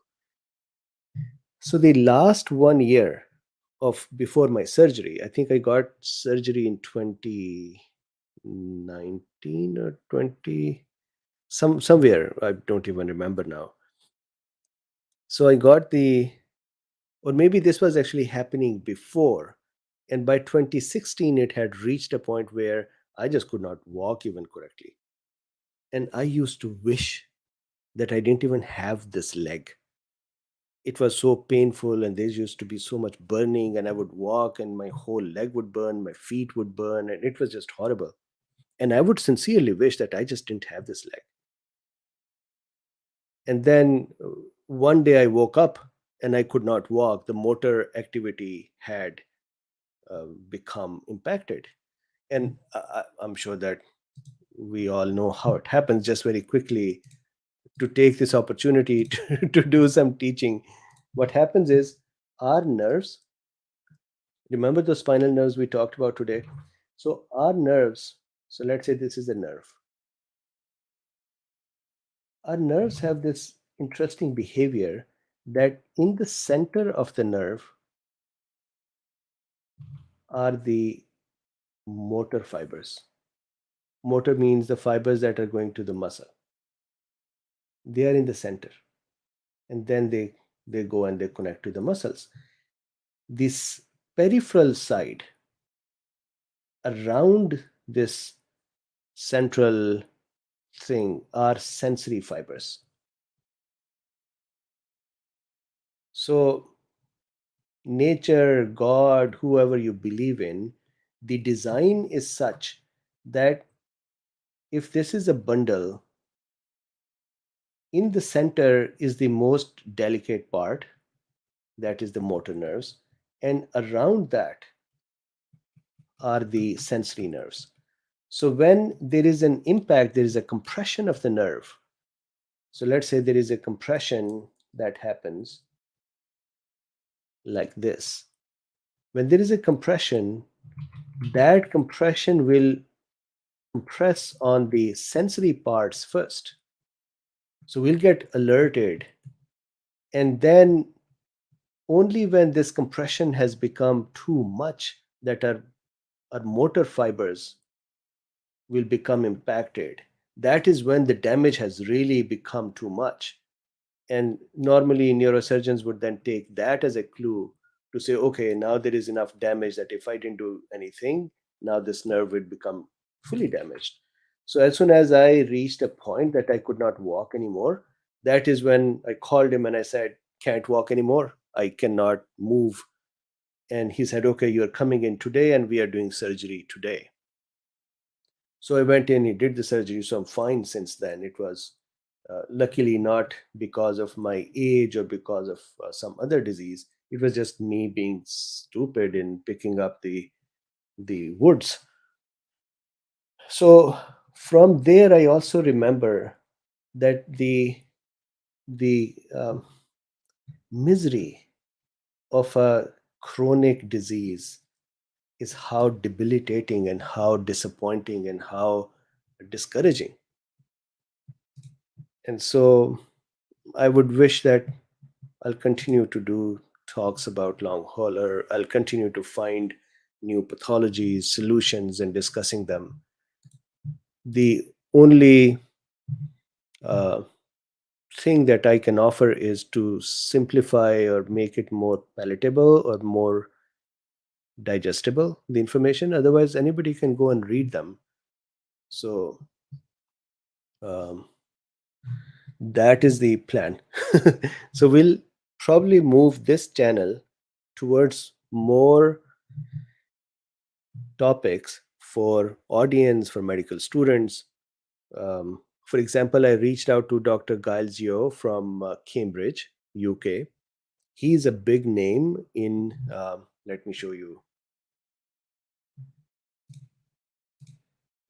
So the last 1 year of before my surgery, I think I got surgery in 2019 or 20 somewhere. I don't even remember now. So I got the or maybe this was actually happening before, and by 2016 it had reached a point where I just could not walk even correctly. And I used to wish that I didn't even have this leg. It was so painful and there used to be so much burning, and I would walk and my whole leg would burn, my feet would burn, and it was just horrible. And I would sincerely wish that I just didn't have this leg. And then one day I woke up and I could not walk. The motor activity had become impacted. And I'm sure that we all know how it happens. Just very quickly, to take this opportunity to do some teaching, what happens is our nerves, remember the spinal nerves we talked about today? So, our nerves, so let's say this is a nerve. Our nerves have this interesting behavior that in the center of the nerve are the motor fibers. Motor means the fibers that are going to the muscle. They are in the center, and then they go and they connect to the muscles. This peripheral side around this central thing are sensory fibers. So nature, God, whoever you believe in, the design is such that if this is a bundle, in the center is the most delicate part, that is the motor nerves, and around that are the sensory nerves. So when there is an impact, there is a compression of the nerve. So let's say there is a compression that happens like this. When there is a compression, that compression will compress on the sensory parts first. So we'll get alerted. And then only when this compression has become too much that our motor fibers will become impacted. That is when the damage has really become too much. And normally, neurosurgeons would then take that as a clue to say, okay, now there is enough damage that if I didn't do anything, now this nerve would become fully damaged. So, as soon as I reached a point that I could not walk anymore, that is when I called him and I said, can't walk anymore. I cannot move. And he said, okay, you're coming in today and we are doing surgery today. So I went in, he did the surgery, so I'm fine since then. It was luckily not because of my age or because of some other disease. It was just me being stupid in picking up the woods. So from there, I also remember that the misery of a chronic disease is how debilitating and how disappointing and how discouraging. And so I would wish that I'll continue to do talks about long hauler. I'll continue to find new pathologies, solutions, and discussing them. The only uh, thing that I can offer is to simplify or make it more palatable or more digestible, the information. Otherwise, anybody can go and read them. So um, that is the plan. So we'll probably move this channel towards more topics for audience, for medical students. For example, I reached out to Dr. Giles Yeo from Cambridge, UK. He's a big name in, let me show you.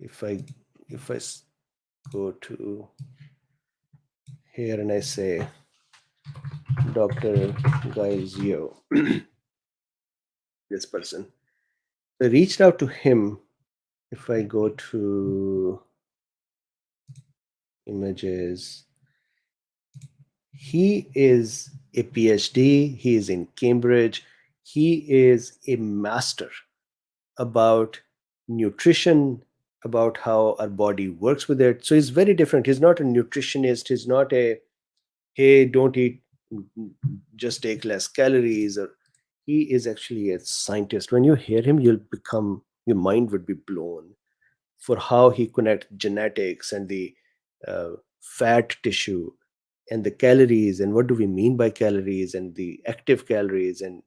If I if I go to here and I say Dr. Giles Yeo, this person. I reached out to him. If I go to images, he is a PhD, he is in Cambridge, he is a master about nutrition, about how our body works with it. So he's very different. He's not a nutritionist, he's not a hey, don't eat, just take less calories, or he is actually a scientist. When you hear him, your mind would be blown for how he connects genetics and the fat tissue and the calories and what do we mean by calories and the active calories, and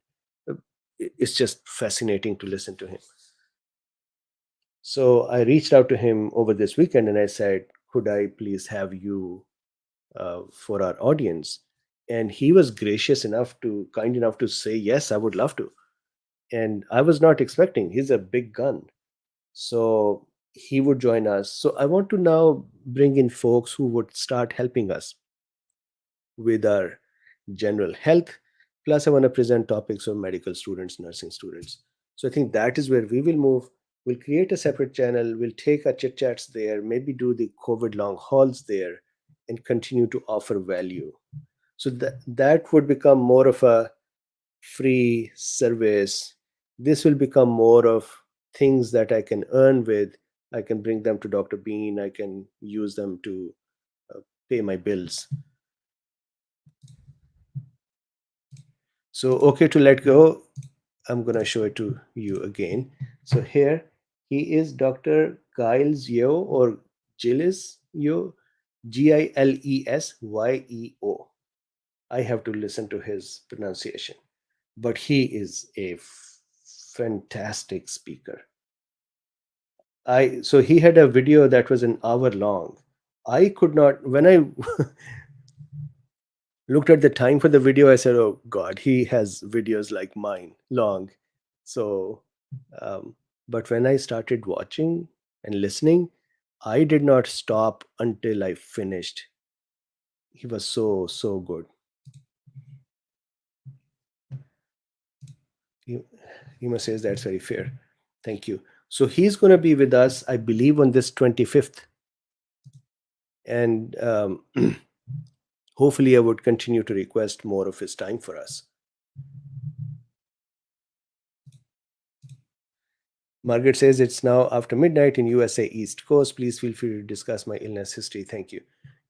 uh, it's just fascinating to listen to him. So I reached out to him over this weekend and I said, could I please have you for our audience? And he was gracious enough to, kind enough to say, yes, I would love to. And I was not expecting, he's a big gun. So he would join us. So I want to now bring in folks who would start helping us with our general health. Plus, I want to present topics for medical students, nursing students. So I think that is where we will move. We'll create a separate channel. We'll take our chit chats there, maybe do the COVID long hauls there, and continue to offer value. So that would become more of a free service. This will become more of things that I can earn with. I can bring them to Dr. Bean. I can use them to pay my bills. So, okay to let go. I'm going to show it to you again. So, here he is Dr. Giles Yeo or Giles Yeo, Gilesyeo. I have to listen to his pronunciation, but he is a fantastic speaker. So he had a video that was an hour long. I could not, when I looked at the time for the video, I said, oh God, he has videos like mine, long. So, um, but when I started watching and listening, I did not stop until I finished. He was so, so good. You, you must say that's very fair. Thank you. So he's going to be with us, I believe, on this 25th. And hopefully, I would continue to request more of his time for us. Margaret says it's now after midnight in USA East Coast. Please feel free to discuss my illness history. Thank you.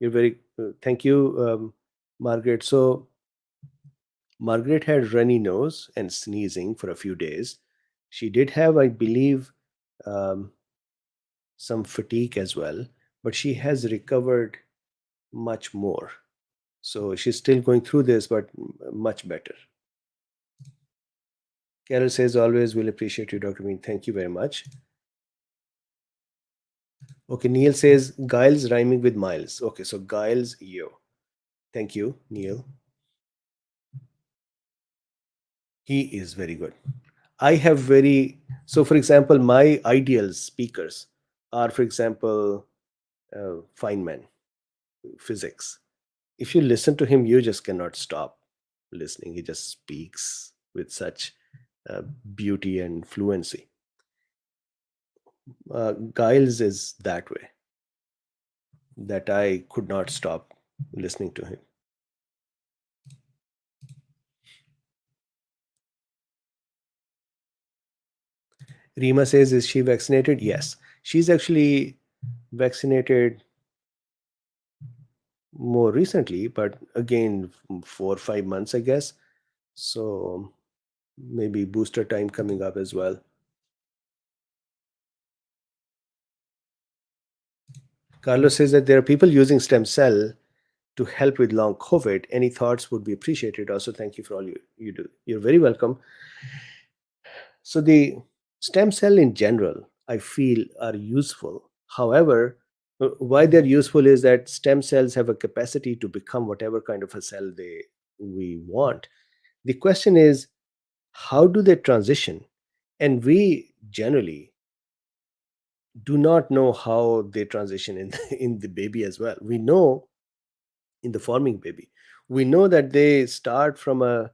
You're very thank you, Margaret. So Margaret had runny nose and sneezing for a few days. She did have, I believe, um, some fatigue as well, but she has recovered much more. So she's still going through this, but much better. Carol says, always will appreciate you, Dr. Bean. Thank you very much. Okay, Neil says Giles rhyming with Miles. Okay, so Giles, yo. Thank you, Neil. He is very good. I have very, so for example, my ideal speakers are, for example, Feynman, physics. If you listen to him, you just cannot stop listening. He just speaks with such beauty and fluency. Giles is that way, that I could not stop listening to him. Rima says, is she vaccinated? Yes. She's actually vaccinated more recently, but again, 4 or 5 months, I guess. So maybe booster time coming up as well. Carlos says that there are people using stem cell to help with long COVID. Any thoughts would be appreciated. Also, thank you for all you do. You're very welcome. So the stem cell in general, I feel, are useful. However, why they're useful is that stem cells have a capacity to become whatever kind of a cell they we want. The question is, how do they transition? And we generally do not know how they transition in in the baby as well. We know in the forming baby, we know that they start from a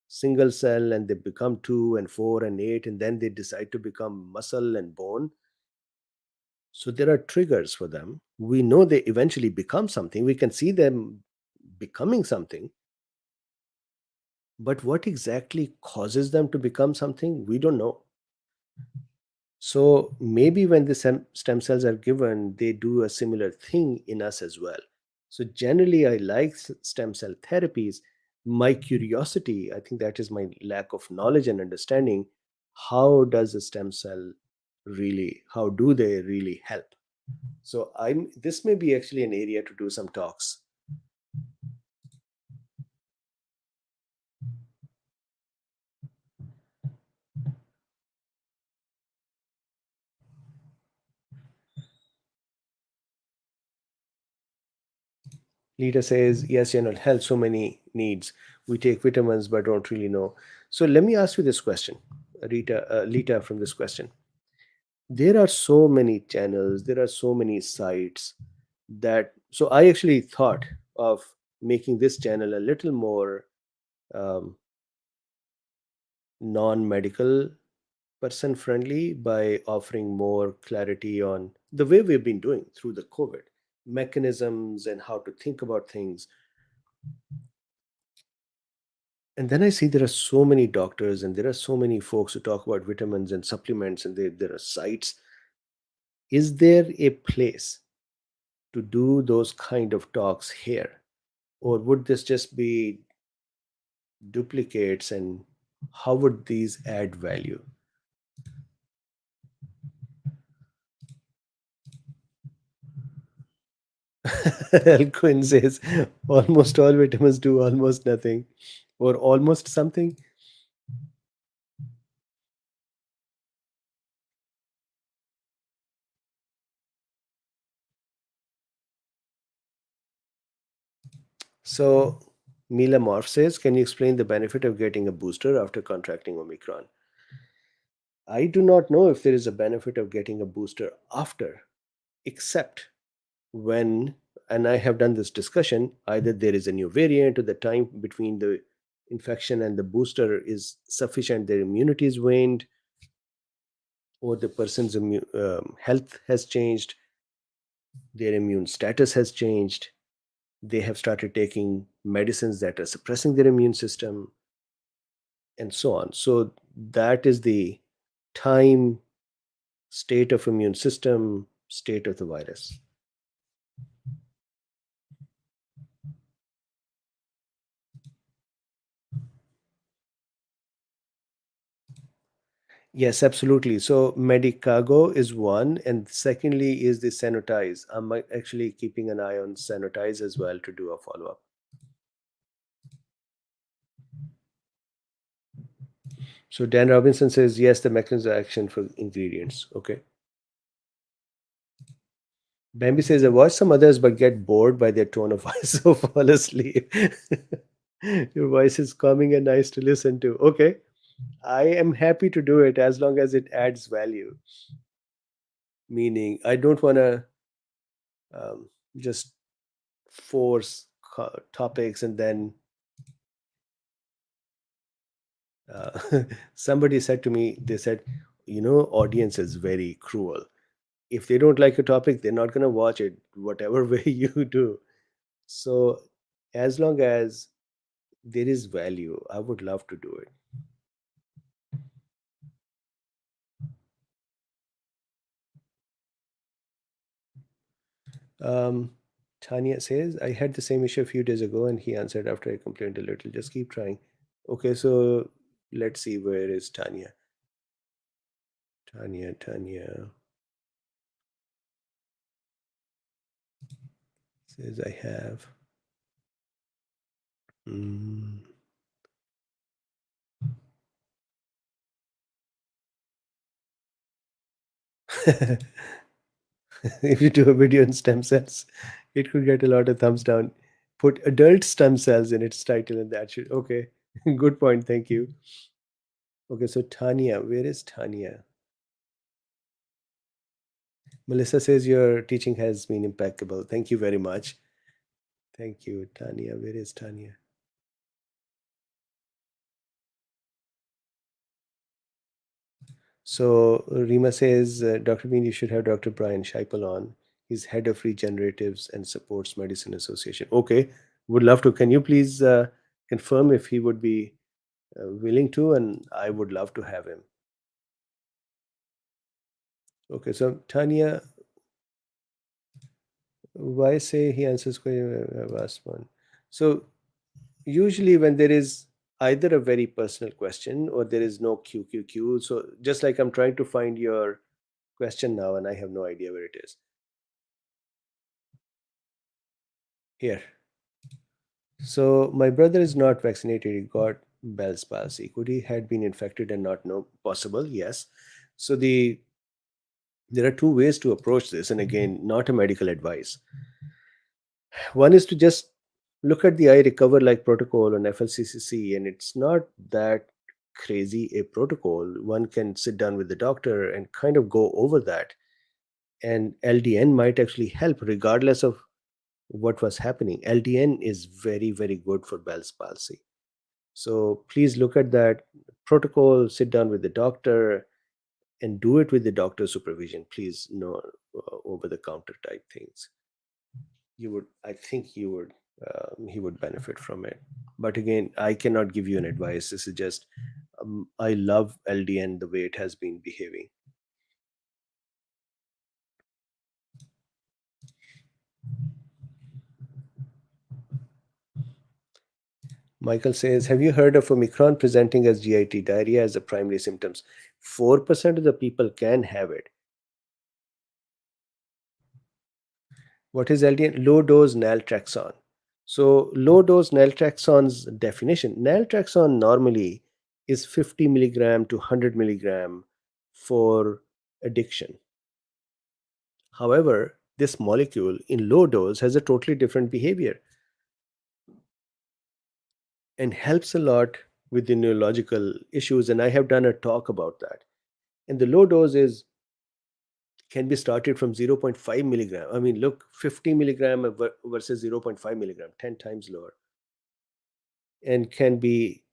single cell and they become two and four and eight, and then they decide to become muscle and bone. So there are triggers for them. We know they eventually become something. We can see them becoming something, but what exactly causes them to become something, we don't know. So maybe when the stem cells are given, they do a similar thing in us as well. So generally, I like stem cell therapies. My curiosity, I think that is my lack of knowledge and understanding. How does a stem cell really, how do they really help? So this may be actually an area to do some talks. Lita says, yes, health, so many needs. We take vitamins but don't really know. So let me ask you this question, Lita, from this question. There are so many channels, there are so many sites that, so I actually thought of making this channel a little more um, non-medical person friendly by offering more clarity on the way we've been doing through the COVID mechanisms and how to think about things. And then I see there are so many doctors and there are so many folks who talk about vitamins and supplements, and there are sites. Is there a place to do those kind of talks here? Or would this just be duplicates, and how would these add value? Alcuin says almost all vitamins do almost nothing or almost something. So Mila Morph says, can you explain the benefit of getting a booster after contracting Omicron? I do not know if there is a benefit of getting a booster after, except when, and I have done this discussion, either there is a new variant or the time between the infection and the booster is sufficient, their immunity is waned, or the person's health has changed, their immune status has changed, they have started taking medicines that are suppressing their immune system, and so on. So that is the time, state of immune system, state of the virus. Yes, absolutely. So Medicago is one, and secondly is the Sanotize. I'm actually keeping an eye on Sanotize as well to do a follow up. So Dan Robinson says yes, the mechanism of action for ingredients. Okay. Bambi says, I watch some others but get bored by their tone of voice, so fall asleep. Your voice is calming and nice to listen to. Okay, I am happy to do it as long as it adds value. Meaning, I don't want to just force topics and then somebody said to me, they said, audience is very cruel. If they don't like a topic, they're not going to watch it, whatever way you do. So, as long as there is value, I would love to do it. Um, Tanya says, I had the same issue a few days ago, and he answered after I complained a little. Just keep trying. Okay, so let's see, where is Tanya? Tanya says, I have. Mm. If you do a video on stem cells, it could get a lot of thumbs down. Put adult stem cells in its title, and that should. Okay, good point. Thank you. Okay, so Tanya, where is Tanya? Melissa says your teaching has been impeccable. Thank you very much. Thank you, Tanya. Where is Tanya? So Rima says, Dr. Bean, you should have Dr. Brian Scheipel on. He's head of regeneratives and supports medicine association. Okay, would love to. Can you please confirm if he would be willing to? And I would love to have him. Okay, so Tanya, why say he answers question? I've asked one. So usually when there is either a very personal question or there is no QQQ, so just like I'm trying to find your question now and I have no idea where it is. Here. So my brother is not vaccinated. He got Bell's palsy. Could he had been infected and not know? Possible, yes. So there are two ways to approach this, and again, not a medical advice. One is to just look at the eye recover like protocol on FLCCC, and it's not that crazy a protocol. One can sit down with the doctor and kind of go over that, and LDN might actually help regardless of what was happening. LDN is very, very good for Bell's palsy. So please look at that protocol, sit down with the doctor, and do it with the doctor's supervision. Please, no over the counter type things. You would, I think you would, he would benefit from it. But again, I cannot give you an advice. This is just, I love LDN the way it has been behaving. Michael says, have you heard of Omicron presenting as GIT diarrhea as the primary symptoms? 4% of the people can have it. What is LDN? Low dose naltrexone. So, low dose naltrexone's definition, naltrexone normally is 50 milligram to 100 milligram for addiction. However, this molecule in low dose has a totally different behavior and helps a lot with the neurological issues. And I have done a talk about that. And the low dose is can be started from zero point 0.5 milligram. I mean, look, 50 milligram versus zero point 0.5 milligram, 10 times lower, and can be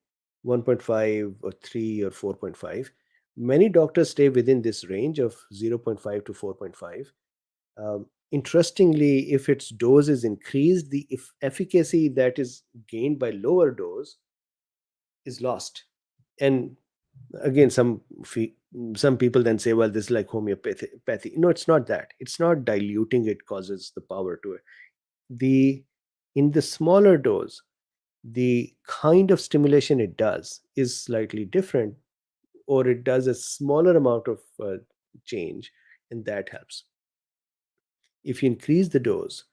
1.5 or 3 or 4.5. Many doctors stay within this range of zero point 0.5 to 4.5. Interestingly, if its dose is increased, the efficacy that is gained by lower dose is lost. And again, some people then say, well, this is like homeopathy. No, it's not that. It's not diluting it causes the power to it. The In the smaller dose, the kind of stimulation it does is slightly different, or it does a smaller amount of change, and that helps. If you increase the dose,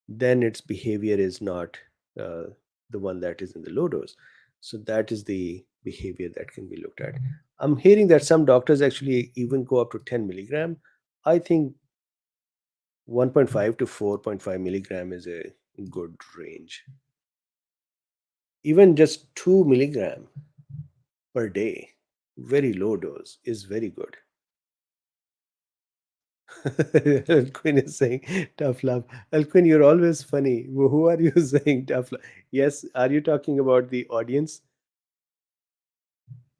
then its behavior is not uh, the one that is in the low dose. So that is the behavior that can be looked at. I'm hearing that some doctors actually even go up to 10 milligram. I think 1.5 to 4.5 milligram is a good range. Even just 2 milligram per day, very low dose, is very good. Alquin is saying tough love. Alquin, you're always funny. Who are you saying tough love? Yes, are you talking about the audience?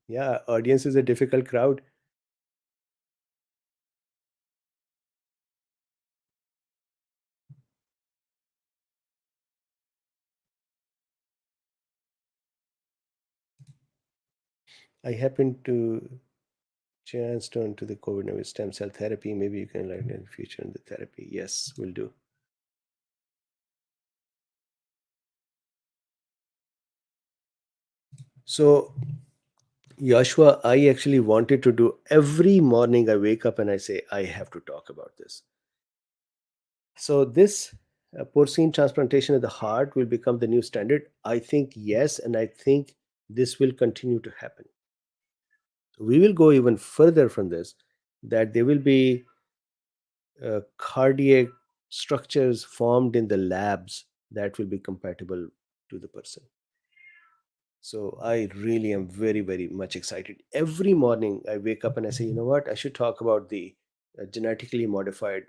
Yeah, audience is a difficult crowd. I happen to chance turn to the COVID with stem cell therapy. Maybe you can learn in the future in the therapy. Yes, will do. So, Joshua, I actually wanted to do every morning. I wake up and I say, I have to talk about this. So, this porcine transplantation of the heart will become the new standard. I think yes, and I think this will continue to happen. We will go even further from this, that there will be cardiac structures formed in the labs that will be compatible to the person. So I really am very, very much excited. Every morning I wake up and I say, you know what, I should talk about the genetically modified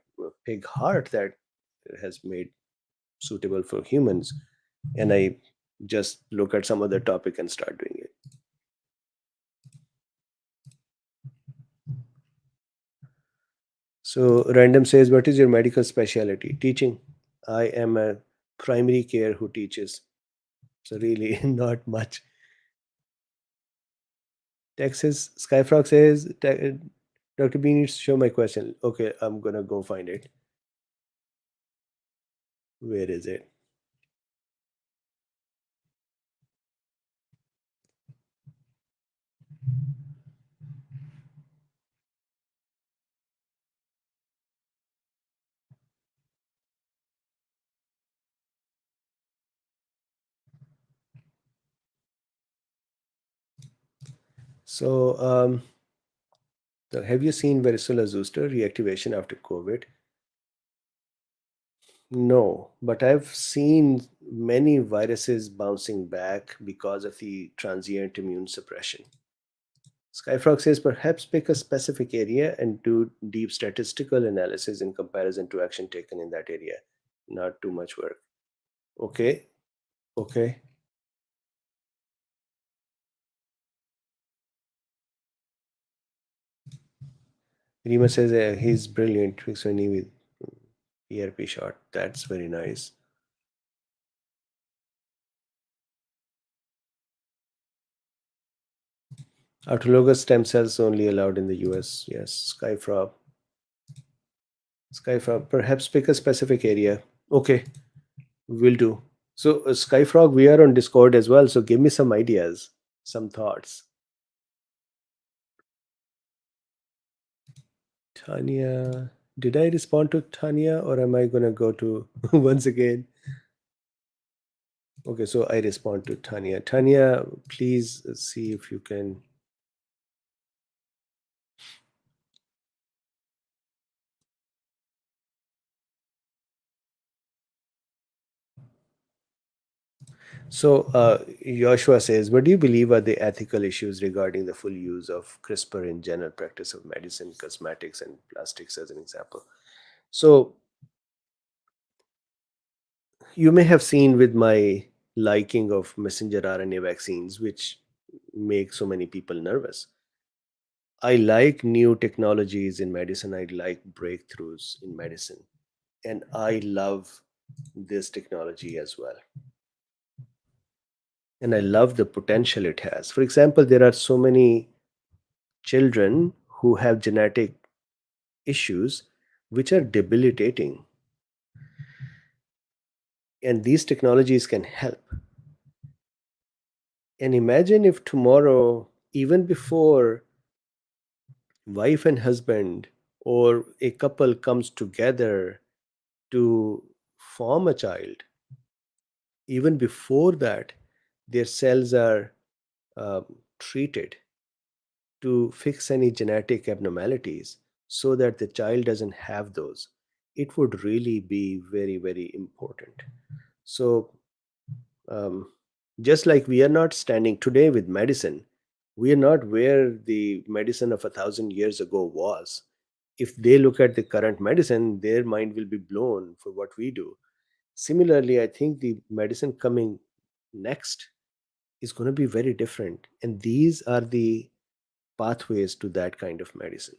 pig heart that has made suitable for humans. And I just look at some other topic and start doing it. So Random says, what is your medical specialty? Teaching. I am a primary care who teaches. So really not much. Texas Skyfrog says, Dr. B needs to show my question. Okay, I'm gonna go find it. Where is it? So, so have you seen varicella zoster reactivation after COVID? No, but I've seen many viruses bouncing back because of the transient immune suppression. Skyfrog says perhaps pick a specific area and do deep statistical analysis in comparison to action taken in that area. Not too much work. Okay, okay. Rima says he's brilliant. Sweeney with ERP shot. That's very nice. Autologous stem cells only allowed in the US. Yes, Skyfrog. Perhaps pick a specific area. Okay, will do. So, Skyfrog, we are on Discord as well. So, give me some ideas, some thoughts. Tanya, did I respond to Tanya or am I going to go to once again? Okay, so I respond to Tanya. Tanya, please see if you can. So, Joshua says, what do you believe are the ethical issues regarding the full use of CRISPR in general practice of medicine, cosmetics, and plastics, as an example? So, you may have seen with my liking of messenger RNA vaccines, which make so many people nervous. I like new technologies in medicine. I like breakthroughs in medicine. And I love this technology as well. And I love the potential it has. For example, there are so many children who have genetic issues which are debilitating, and these technologies can help. And imagine if tomorrow, even before wife and husband or a couple comes together to form a child, even before that, their cells are treated to fix any genetic abnormalities so that the child doesn't have those. it would really be very, very important. So, um, just like we are not standing today with medicine, we are not where the medicine of 1,000 years ago was. If they look at the current medicine, their mind will be blown for what we do. Similarly, I think the medicine coming next is going to be very different. And these are the pathways to that kind of medicine.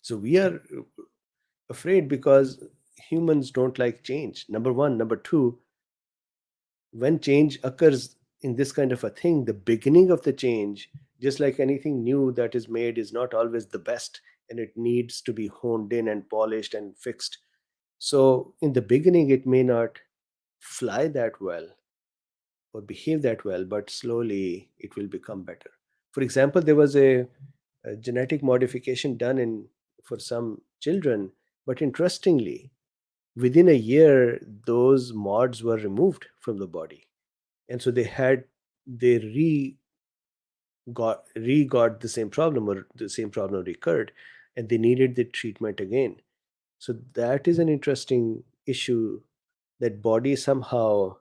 So we are afraid because humans don't like change. Number one. Number two, when change occurs in this kind of a thing, the beginning of the change, just like anything new that is made, is not always the best, and it needs to be honed in and polished and fixed. So, in the beginning, it may not fly that well or behave that well, but slowly it will become better. For example, there was a genetic modification done in for some children, but interestingly, within a year, those mods were removed from the body, and so they re got the same problem, or the same problem recurred, and they needed the treatment again. So that is an interesting issue, that body somehow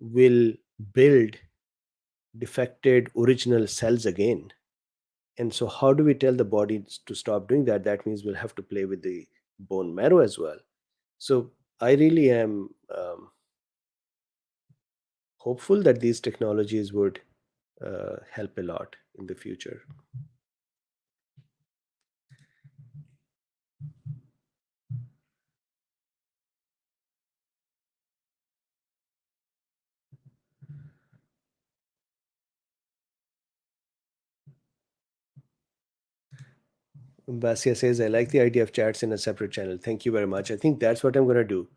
will build defected original cells again. And so how do we tell the body to stop doing that? That means we'll have to play with the bone marrow as well. So I really am hopeful that these technologies would help a lot in the future. Basia says, I like the idea of chats in a separate channel. Thank you very much. I think that's what I'm going to do.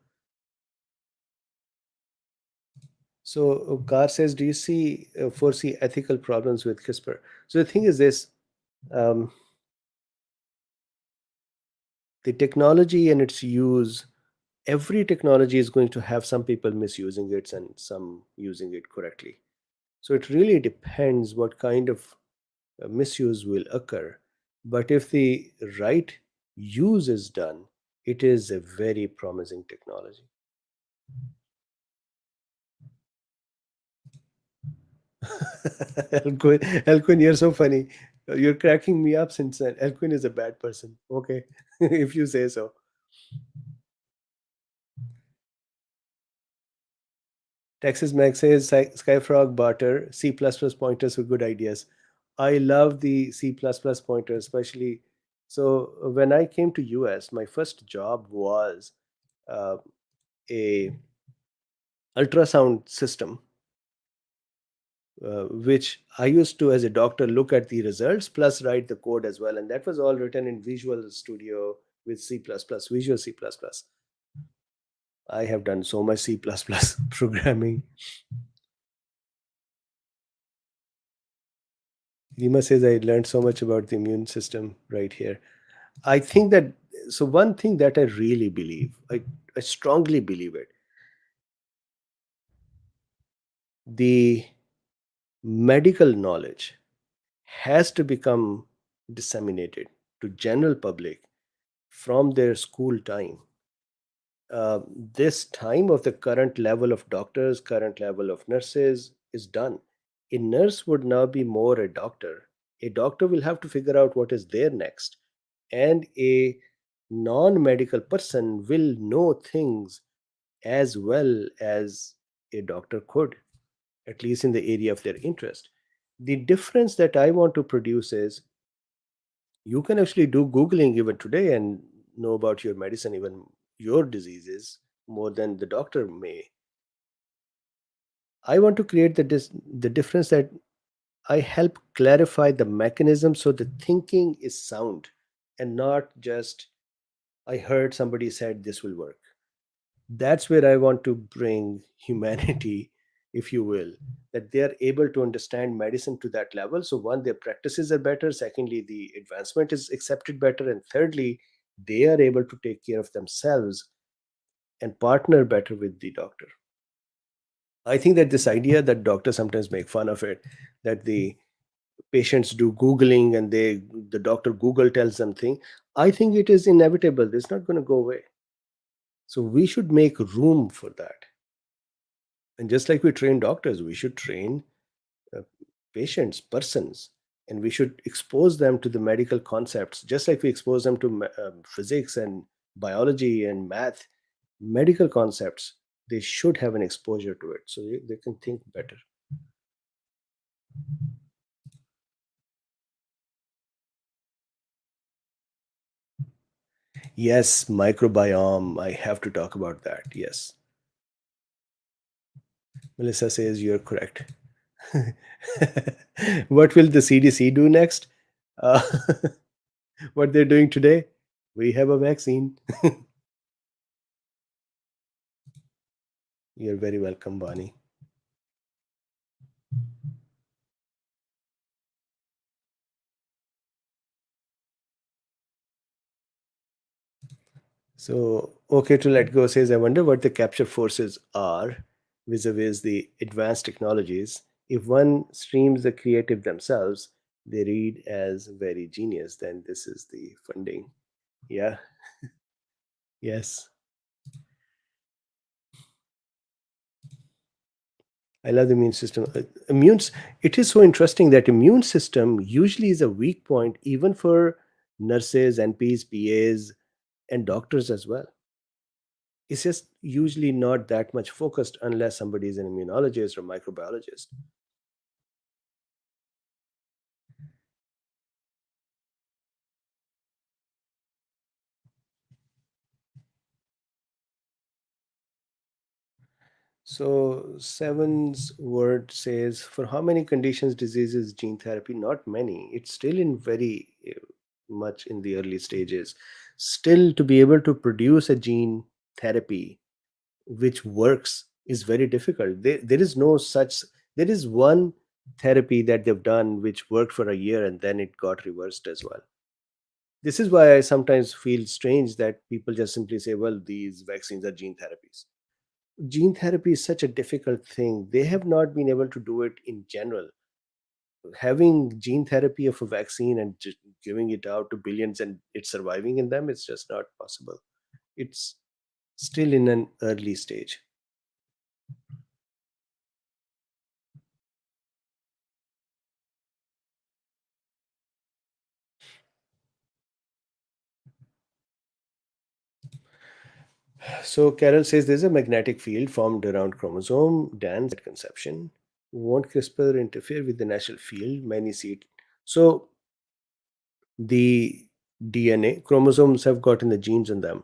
So, Gar says, do you foresee ethical problems with CRISPR? So, the thing is this, um, the technology and its use, every technology is going to have some people misusing it and some using it correctly. So, it really depends what kind of misuse will occur. But if the right use is done, it is a very promising technology. Elquin, you're so funny. You're cracking me up since then. Elquin is a bad person. Okay, if you say so. Texas Max says Skyfrog barter C++ pointers for good ideas. I love the C++ pointers, especially. So when I came to US, my first job was uh, a ultrasound system, which I used to, as a doctor, look at the results plus write the code as well. And that was all written in Visual Studio with C++, Visual C++. I have done so much C++ programming. Rima says, I learned so much about the immune system right here. I think that, so one thing that I really believe, I strongly believe it, the medical knowledge has to become disseminated to general public from their school time. This time of the current level of doctors, current level of nurses is done. A nurse would now be more a doctor. A doctor will have to figure out what is there next. And a non medical person will know things as well as a doctor could, at least in the area of their interest. The difference that I want to produce is, you can actually do Googling even today and know about your medicine, even your diseases, more than the doctor may. I want to create the difference that I help clarify the mechanism so the thinking is sound and not just I heard somebody said this will work. That's where I want to bring humanity, if you will, that they are able to understand medicine to that level. So, one, their practices are better. Secondly, the advancement is accepted better. And thirdly, they are able to take care of themselves and partner better with the doctor. I think that this idea that doctors sometimes make fun of it, that the Patients do googling and the doctor Google tells them thing. I think it is inevitable, it's not going to go away. So we should make room for that. And just like we train doctors, we should train uh, patients, persons, and we should expose them to the medical concepts, just like we expose them to physics and biology and math, medical concepts. They should have an exposure to it so they can think better. Yes, microbiome. I have to talk about that. Yes. Melissa says you're correct. What will the CDC do next? Uh, what they're doing today? We have a vaccine. You're very welcome, Bonnie. So, okay to let go says, I wonder what the capture forces are vis a vis the advanced technologies. If one streams the creative themselves, they read as very genius, then this is the funding. Yeah, yes. I love the immune system. It is so interesting that immune system usually is a weak point even for nurses, NPs, PAs, and doctors as well. It's just usually not that much focused unless somebody is an immunologist or microbiologist. So Seven's word says, for how many conditions, diseases, gene therapy? Not many. It's still in very much in the early stages. Still, to be able to produce a gene therapy which works is very difficult. There is no such. There is one therapy that they've done which worked for a year and then it got reversed as well. This is why I sometimes feel strange that people just simply say, well, these vaccines are gene therapies. Gene therapy is such a difficult thing. They have not been able to do it in general. Having gene therapy of a vaccine and just giving it out to billions and it's surviving in them, it's just not possible. It's still in an early stage. So Carol says there's a magnetic field formed around chromosome dance at conception. Won't CRISPR interfere with the natural field? Many see it. So the DNA chromosomes have gotten the genes in them.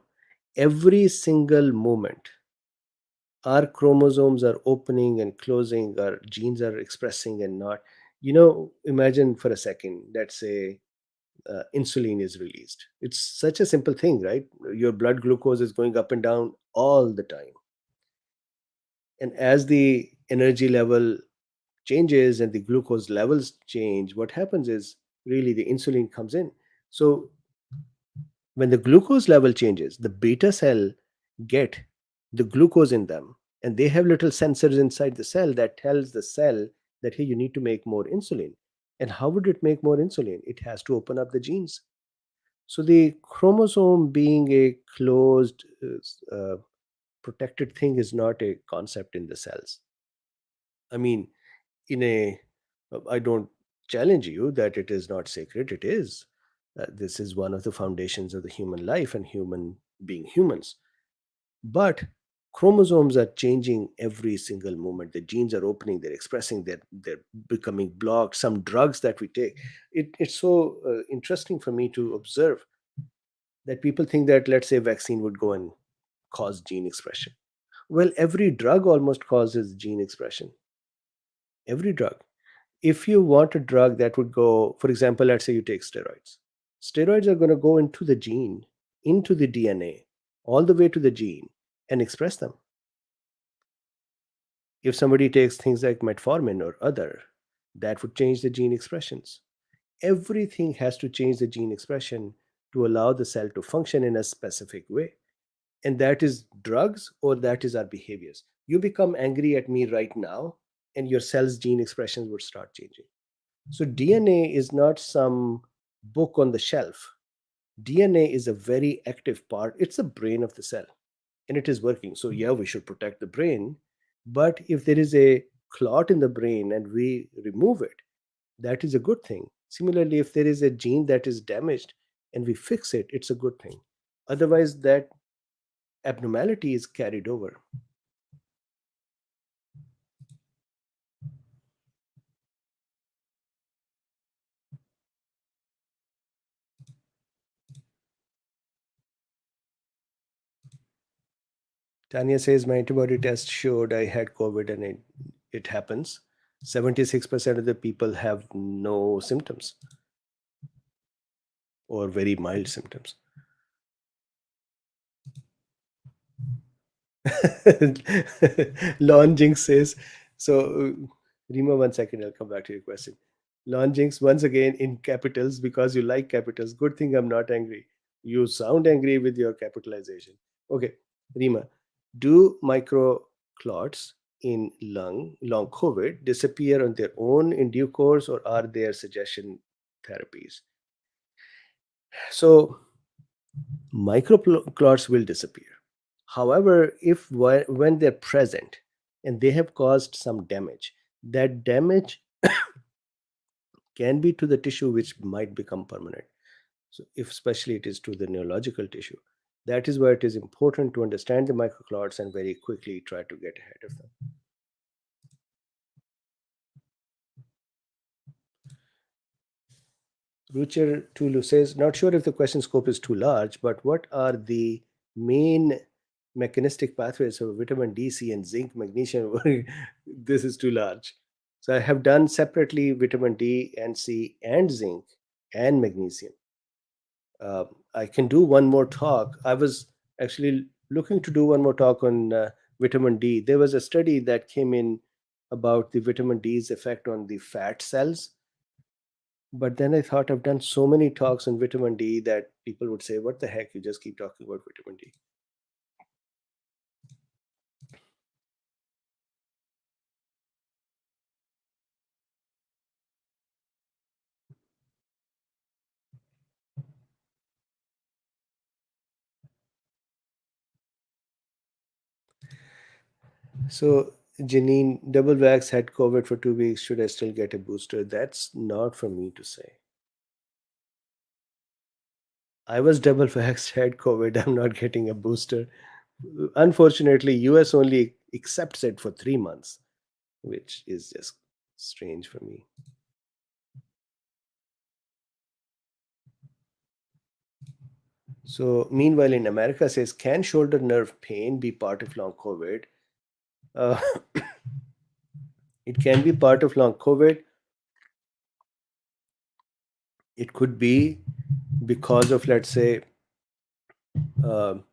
Every single moment, our chromosomes are opening and closing, our genes are expressing and not. Imagine for a second that say insulin is released. It's such a simple thing, right? Your blood glucose is going up and down all the time. And as the energy level changes and the glucose levels change, what happens is really the insulin comes in. So when the glucose level changes, the beta cell get the glucose in them, and they have little sensors inside the cell that tells the cell that, hey, you need to make more insulin. And how would it make more insulin? It has to open up the genes. So the chromosome being a closed protected thing is not a concept in the cells. I mean, in a I don't challenge you that it is not sacred. It is. This is one of the foundations of the human life and human being humans. But chromosomes are changing every single moment. The genes are opening, they're expressing, they're becoming blocked. Some drugs that we take, it's so interesting for me to observe that people think that, let's say, vaccine would go and cause gene expression. Well, every drug almost causes gene expression. Every drug. If you want a drug that would go, for example, let's say you take steroids. Steroids are going to go into the gene, into the DNA, all the way to the gene and express them. If somebody takes things like metformin or other, that would change the gene expressions. Everything has to change the gene expression to allow the cell to function in a specific way. And that is drugs or that is our behaviors. You become angry at me right now, and your cell's gene expressions would start changing. So DNA is not some book on the shelf. DNA is a very active part. It's the brain of the cell and it is working. So, yeah, we should protect the brain. But if there is a clot in the brain and we remove it, that is a good thing. Similarly, if there is a gene that is damaged and we fix it, it's a good thing. Otherwise, that abnormality is carried over. Tanya says, my antibody test showed I had COVID and it happens. 76% of the people have no symptoms or very mild symptoms. Lawn Jinx says, so, Rima, 1 second, I'll come back to your question. Lawn Jinx, once again, in capitals, because you like capitals. Good thing I'm not angry. You sound angry with your capitalization. Okay, Rima, do microclots in long COVID disappear on their own in due course, or are there suggestion therapies? So, microclots will disappear. However, if when they're present and they have caused some damage, that damage can be to the tissue which might become permanent. So, if especially it is to the neurological tissue, that is why it is important to understand the microclots and very quickly try to get ahead of them. Ruchir Tulu says, not sure if the question scope is too large, but what are the main mechanistic pathways for vitamin D, C, and zinc, magnesium? This is too large. So I have done separately vitamin D and C and zinc and magnesium. I can do one more talk. I was actually looking to do one more talk on vitamin D. There was a study that came in about the vitamin D's effect on the fat cells, but then I thought I've done so many talks on vitamin D that people would say, what the heck, you just keep talking about vitamin D. So, Janine, double vax had COVID for 2 weeks. Should I still get a booster? That's not for me to say. I was double vaxxed, had COVID. I'm not getting a booster. Unfortunately, US only accepts it for 3 months, which is just strange for me. So, meanwhile, in America says, can shoulder nerve pain be part of long COVID? Uh, it can be part of long COVID. It could be because of, let's say, um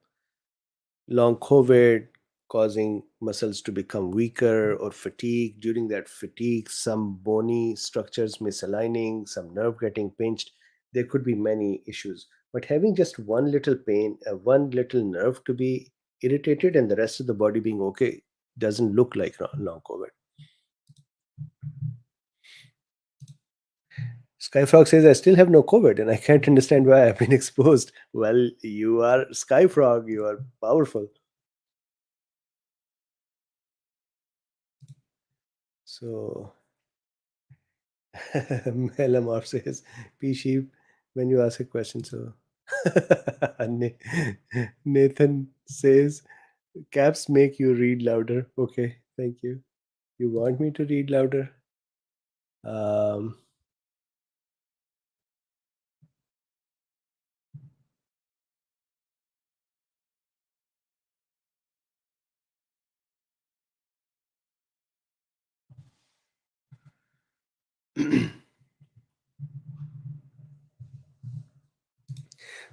long COVID causing muscles to become weaker or fatigue. During that fatigue, some bony structures misaligning, some nerve getting pinched. There could be many issues. But having just one little pain, one little nerve to be irritated, and the rest of the body being okay doesn't look like long COVID. Skyfrog says, I still have no COVID and I can't understand why I've been exposed. Well, you are Skyfrog, you are powerful. So Melamorph says, P sheep when you ask a question. So Nathan says, caps make you read louder. Okay, thank you. You want me to read louder? Um,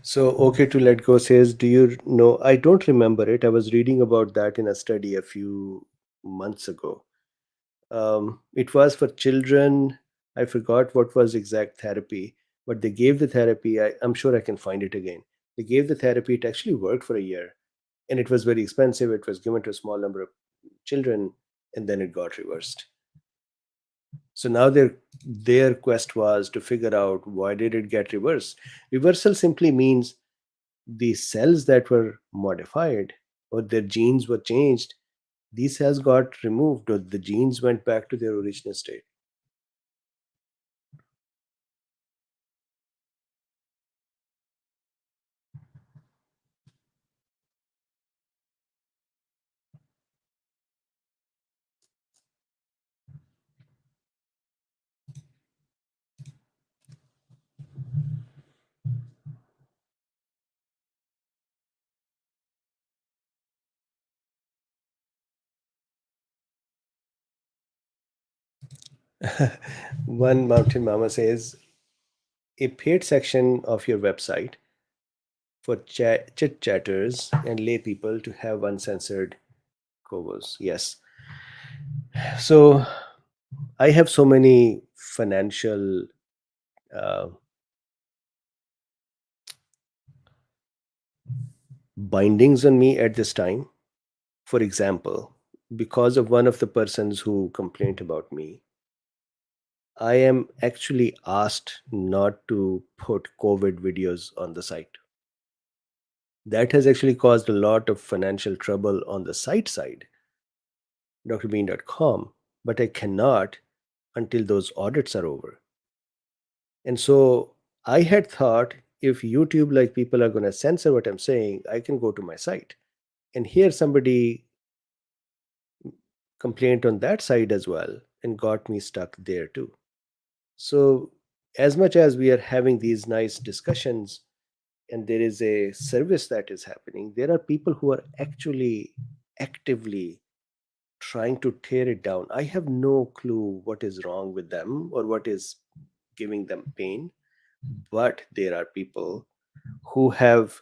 so, okay to let go says, do you know? I don't remember it. I was reading about that in a study a few months ago. It was for children. I forgot what was exact therapy, but they gave the therapy. I'm sure I can find it again. They gave the therapy. It actually worked for a year, and it was very expensive. It was given to a small number of children, and then it got reversed. So now their quest was to figure out why did it get reversed. Reversal simply means the cells that were modified or their genes were changed, these cells got removed or the genes went back to their original state. One mountain mama says a paid section of your website for chit chatters and lay people to have uncensored covers. Yes. So I have so many financial uh, bindings on me at this time. For example, because of one of the persons who complained about me, I am actually asked not to put COVID videos on the site. That has actually caused a lot of financial trouble on the site side, drbean.com, but I cannot until those audits are over. And so I had thought if YouTube, like people are going to censor what I'm saying, I can go to my site. And here somebody complained on that side as well and got me stuck there too. So, as much as we are having these nice discussions and there is a service that is happening, there are people who are actually actively trying to tear it down. I have no clue what is wrong with them or what is giving them pain, but there are people who have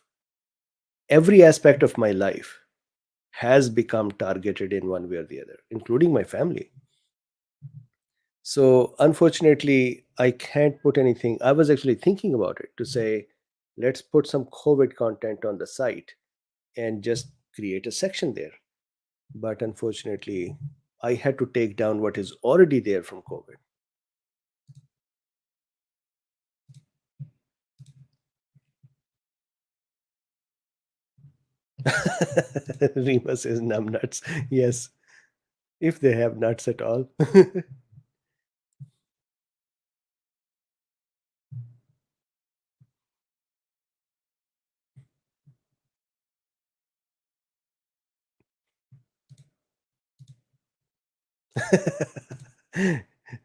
every aspect of my life has become targeted in one way or the other, including my family. So unfortunately, I can't put anything. I was actually thinking about it to say, let's put some COVID content on the site and just create a section there. But unfortunately, I had to take down what is already there from COVID. Rima says numb nuts. Yes, if they have nuts at all.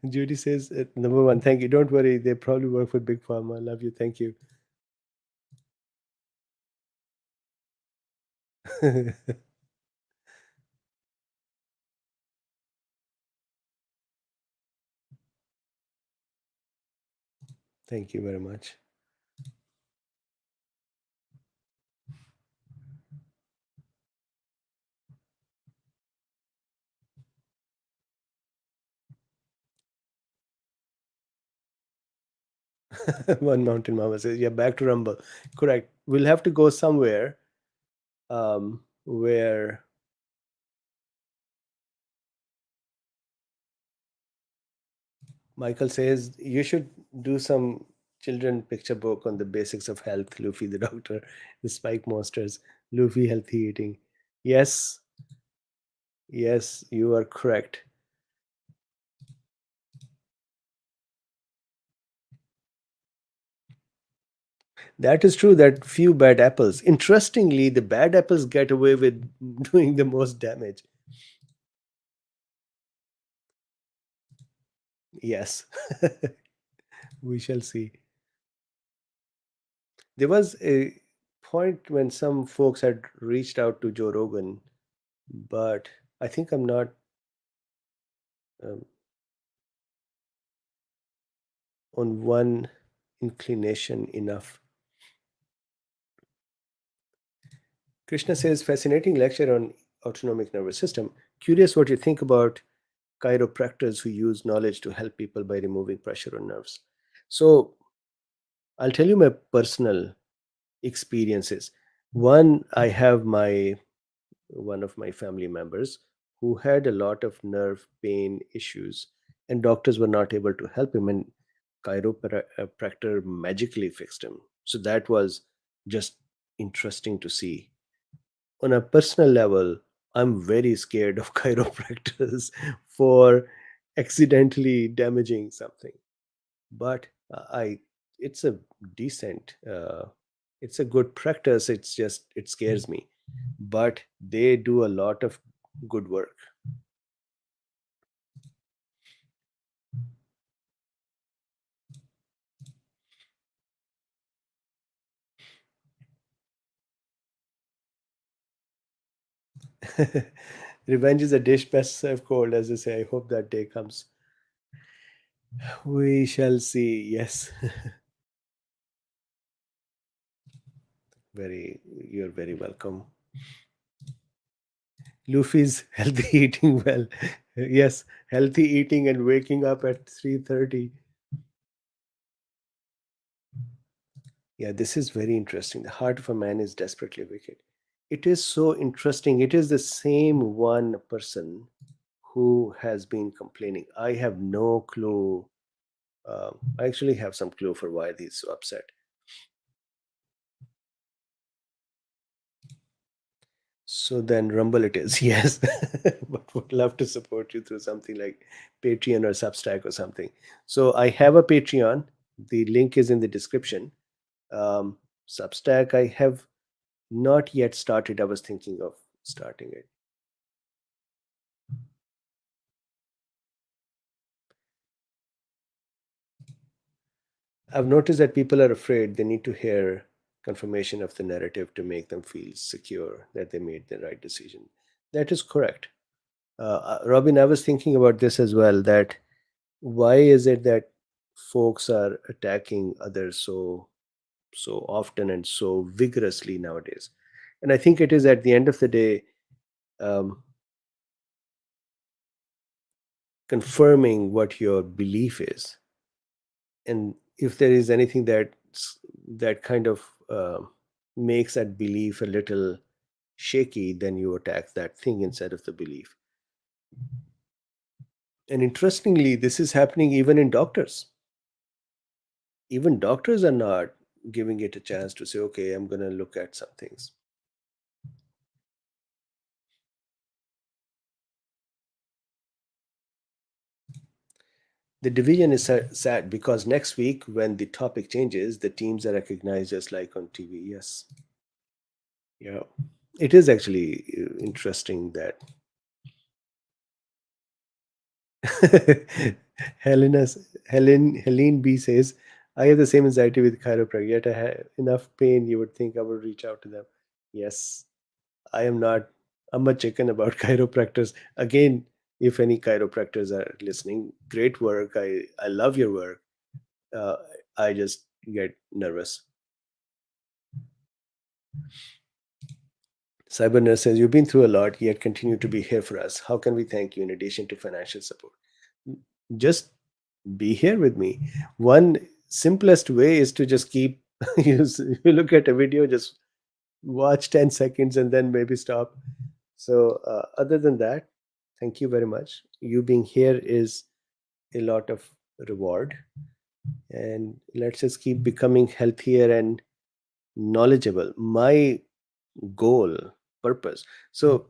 Judy says, number one, thank you. Don't worry, they probably work for Big Pharma. Love you. Thank you. Thank you very much. One mountain mama says, yeah, back to Rumble. Correct. We'll have to go somewhere where Michael says you should do some children picture book on the basics of health. Luffy the doctor, the spike monsters, Luffy healthy eating. Yes, yes, you are correct. That is true that few bad apples. Interestingly, the bad apples get away with doing the most damage. Yes, we shall see. There was a point when some folks had reached out to Joe Rogan, but I think I'm not um, on one inclination enough. Krishna says, fascinating lecture on autonomic nervous system. Curious what you think about chiropractors who use knowledge to help people by removing pressure on nerves. So I'll tell you my personal experiences. One, I have my one of my family members who had a lot of nerve pain issues and doctors were not able to help him, and chiropractor magically fixed him. So that was just interesting to see. On a personal level, I'm very scared of chiropractors for accidentally damaging something. But I, it's a decent, it's a good practice. It's just it scares me, but they do a lot of good work. Revenge is a dish best served cold, as they say. I hope that day comes. We shall see. Yes, you're very welcome. Luffy's healthy eating well. Yes, healthy eating and waking up at 3:30. Yeah, this is very interesting. The heart of a man is desperately wicked. It is so interesting. It is the same one person who has been complaining. I have no clue. I actually have some clue for why he's so upset. So then Rumble it is, yes. But would love to support you through something like Patreon or Substack or something. So I have a Patreon. The link is in the description. Um, Substack, I have not yet started. I was thinking of starting it. I've noticed that people are afraid they need to hear confirmation of the narrative to make them feel secure that they made the right decision. That is correct. Robin, I was thinking about this as well, that why is it that folks are attacking others so often and so vigorously nowadays? And I think it is at the end of the day, um, confirming what your belief is. And if there is anything that kind of makes that belief a little shaky, then you attack that thing instead of the belief. And interestingly, this is happening even in doctors. Even doctors are not giving it a chance to say, okay, I'm going to look at some things. The division is sad because next week, when the topic changes, the teams are recognized just like on TV. Yes. Yeah. It is actually interesting that Helene B says, I have the same anxiety with chiropractor, yet I have enough pain you would think I would reach out to them. Yes, I am not, I'm a chicken about chiropractors. Again, if any chiropractors are listening, great work. I love your work. Uh, I just get nervous. Cybernurse says, you've been through a lot, yet continue to be here for us. How can we thank you in addition to financial support? Just be here with me. One simplest way is to just keep, you look at a video, just watch 10 seconds and then maybe stop. So, other than that, thank you very much. You being here is a lot of reward. And let's just keep becoming healthier and knowledgeable. My goal, purpose. So,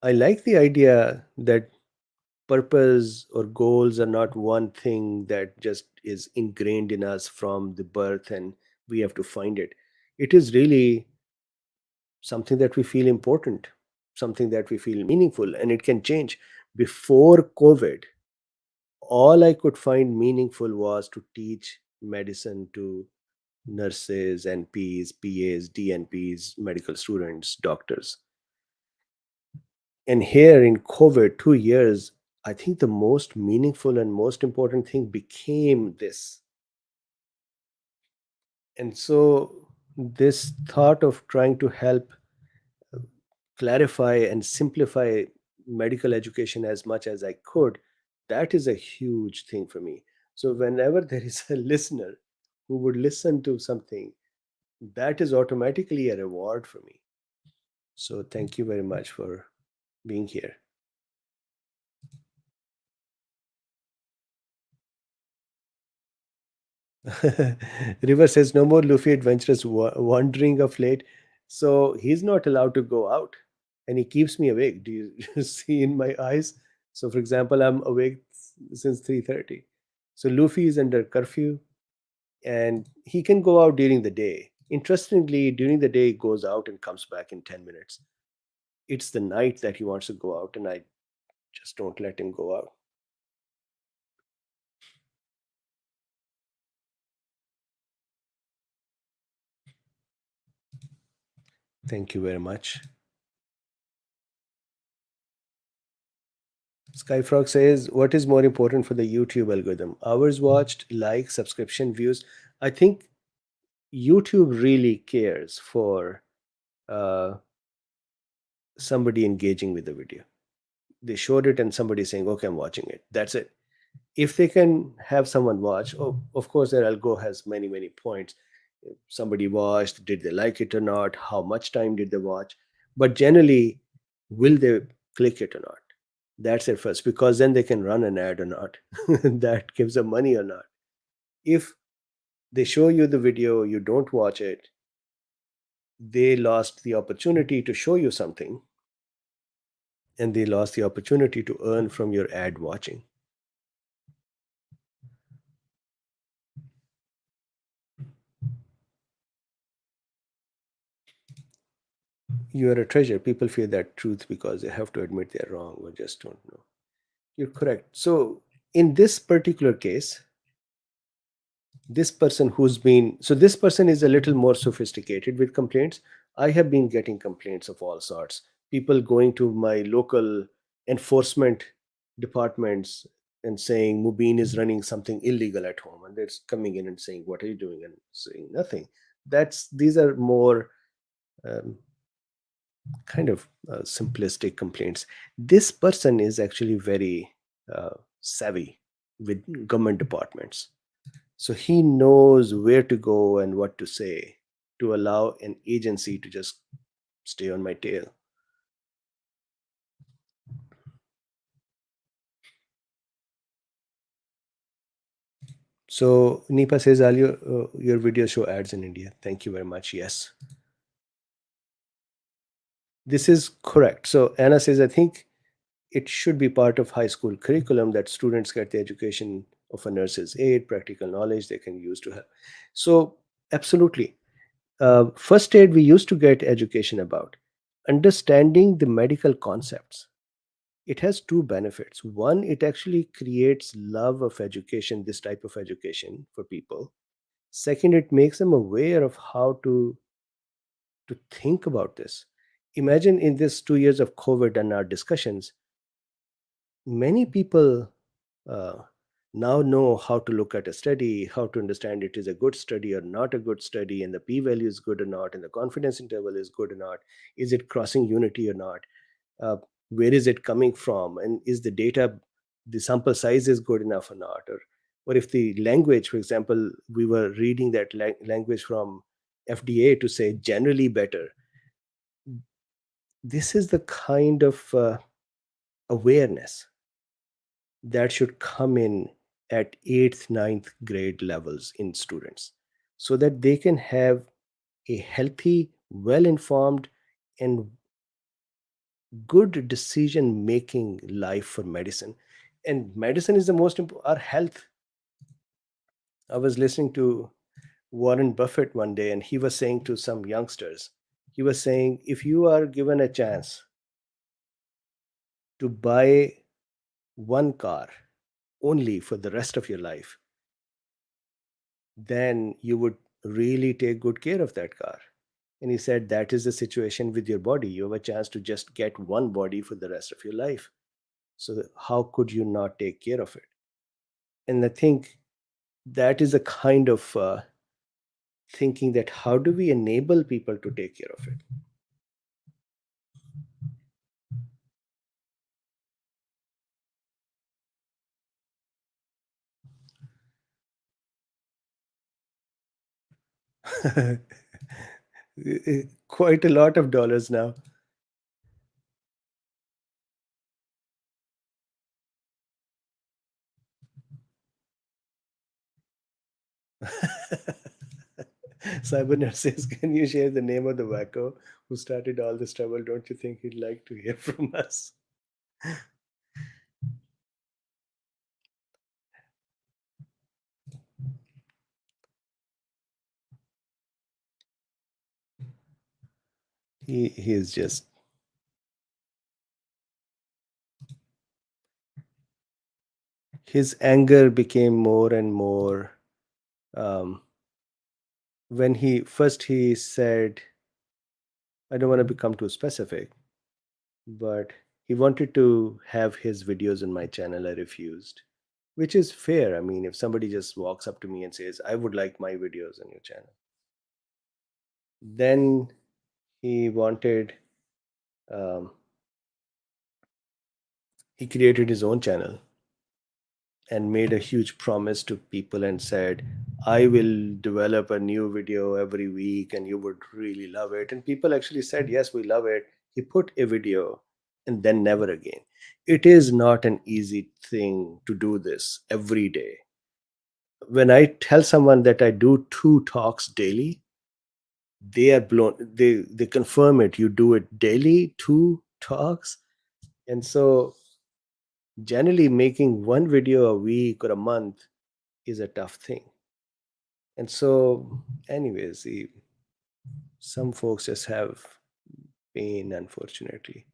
I like the idea that purpose or goals are not one thing that just is ingrained in us from the birth and we have to find it. It is really something that we feel important, something that we feel meaningful, and it can change. Before COVID, all I could find meaningful was to teach medicine to nurses, NPs, PAs, DNPs, medical students, doctors. And here in COVID, 2 years, I think the most meaningful and most important thing became this. And so, this thought of trying to help clarify and simplify medical education as much as I could, that is a huge thing for me. So, whenever there is a listener who would listen to something, that is automatically a reward for me. So, thank you very much for being here. River says no more Luffy adventurous wandering of late. So he's not allowed to go out, and he keeps me awake. Do you see in my eyes? So, for example, I'm awake since 3:30. So Luffy is under curfew, and he can go out during the day. Interestingly, during the day, he goes out and comes back in 10 minutes. It's the night that he wants to go out, and I just don't let him go out. Thank you very much. Skyfrog says, what is more important for the YouTube algorithm? Hours watched, likes, subscription, views. I think YouTube really cares for uh, somebody engaging with the video. They showed it and somebody saying, okay, I'm watching it. That's it. If they can have someone watch, oh, of course, their algo has many, many points. Somebody watched, did they like it or not? How much time did they watch? But generally, will they click it or not? That's it first, because then they can run an ad or not. That gives them money or not. If they show you the video, you don't watch it, they lost the opportunity to show you something, and they lost the opportunity to earn from your ad watching. You are a treasure. People fear that truth because they have to admit they're wrong or just don't know. You're correct. So, in this particular case, this person who's been, so this person is a little more sophisticated with complaints. I have been getting complaints of all sorts. People going to my local enforcement departments and saying Mubin is running something illegal at home, and they're coming in and saying, what are you doing, and saying nothing. That's These are more um, kind of simplistic complaints. This person is actually very savvy with government departments. So he knows where to go and what to say to allow an agency to just stay on my tail. So Nipa says, all your videos show ads in India. Thank you very much. Yes, this is correct. So Anna says, I think it should be part of high school curriculum that students get the education of a nurse's aid, practical knowledge they can use to help. So absolutely. First aid, we used to get education about understanding the medical concepts. It has two benefits. One, it actually creates love of education, this type of education for people. Second, it makes them aware of how to think about this. Imagine in this 2 years of COVID and our discussions, many people uh, now know how to look at a study, how to understand it is a good study or not a good study, and the p value is good or not, and the confidence interval is good or not, is it crossing unity or not, uh, where is it coming from, and is the data, the sample size is good enough or not, or if the language, for example, we were reading that language from FDA to say generally better. This is the kind of awareness that should come in at 8th, ninth grade levels in students, so that they can have a healthy, well informed, and good decision making life for medicine. And medicine is the most important, our health. I was listening to Warren Buffett one day, and he was saying to some youngsters, he was saying, if you are given a chance to buy one car only for the rest of your life, then you would really take good care of that car. And he said, that is the situation with your body. You have a chance to just get one body for the rest of your life. So, how could you not take care of it? And I think that is a kind of thinking, that how do we enable people to take care of it? Quite a lot of dollars now. Cybernet says, "Can you share the name of the wacko who started all this trouble? Don't you think he'd like to hear from us?" He is just his anger became more and more um, when he said, I don't want to become too specific, but he wanted to have his videos on my channel. I refused, which is fair. I mean, if somebody just walks up to me and says, I would like my videos on your channel, then he wanted, um, he created his own channel and made a huge promise to people and said, I will develop a new video every week and you would really love it. And people actually said, yes, we love it. He put a video and then never again. It is not an easy thing to do this every day. When I tell someone that I do 2 talks daily, they are blown. They confirm it. You do it daily, 2 talks. And so generally making one video a week or a month is a tough thing. And so, anyways, some folks just have pain, unfortunately.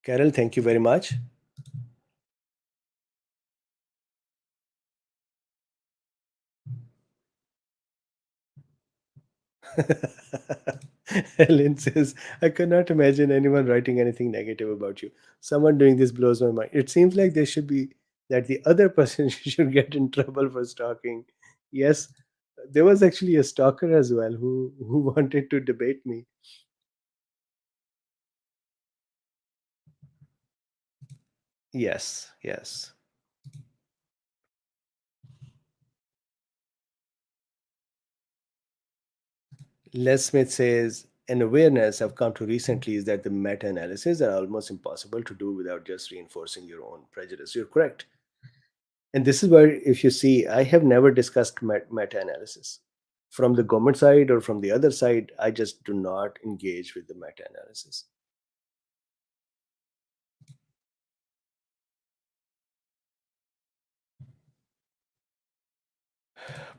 Carol, thank you very much. Helen says, I cannot imagine anyone writing anything negative about you. Someone doing this blows my mind. It seems like there should be that the other person should get in trouble for stalking. Yes, there was actually a stalker as well who wanted to debate me. Yes, yes. Les Smith says, an awareness I've come to recently is that the meta analysis are almost impossible to do without just reinforcing your own prejudice. You're correct. And this is where, if you see, I have never discussed meta analysis. From the government side or from the other side, I just do not engage with the meta analysis.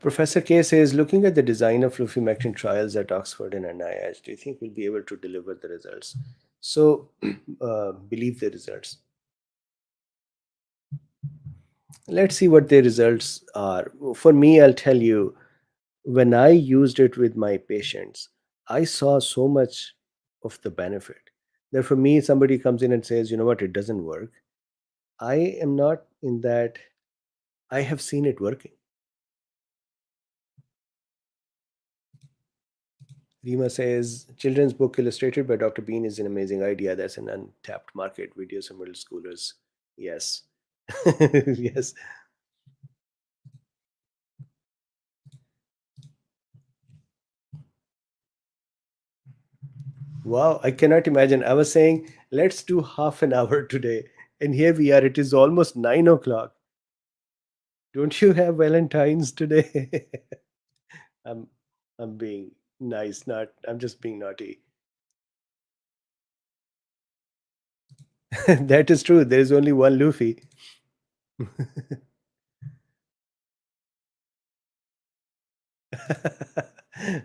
Professor K says, looking at the design of fluffermectin trials at Oxford and NIH, do you think we'll be able to deliver the results? So, believe the results. Let's see what the results are. For me, I'll tell you, when I used it with my patients, I saw so much of the benefit that for me, somebody comes in and says, you know what, it doesn't work. I am not in that, I have seen it working. Rima says, children's book illustrated by Dr. Bean is an amazing idea. That's an untapped market. Videos for middle schoolers. Yes. Yes. Wow. I cannot imagine. I was saying, let's do half an hour today. And here we are. It is almost 9 o'clock. Don't you have Valentine's today? I'm I'm being nice, not I'm just being naughty. That is true. There is only one Luffy.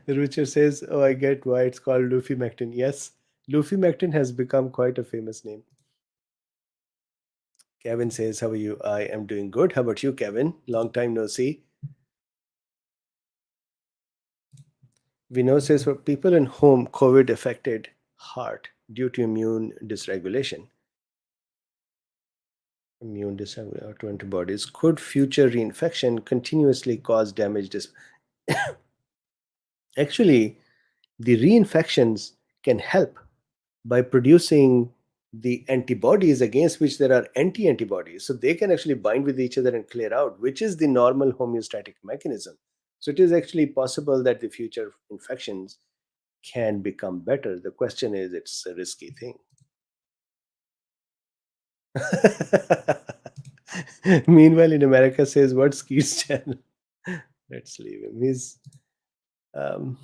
Richard says, "Oh, I get why it's called Luffy Macton." Yes, Luffy Macton has become quite a famous name. Kevin says, "How are you?" I am doing good. How about you, Kevin? Long time no see. Vino says, for people in whom COVID affected heart due to immune dysregulation, immune dysregulation to antibodies, could future reinfection continuously cause damage? Actually, the reinfections can help by producing the antibodies against which there are anti-antibodies, so they can actually bind with each other and clear out, which is the normal homeostatic mechanism. So it is actually possible that the future infections can become better. The question is, it's a risky thing. Meanwhile, in America, says what Skeet's channel. Let's leave him. He's um,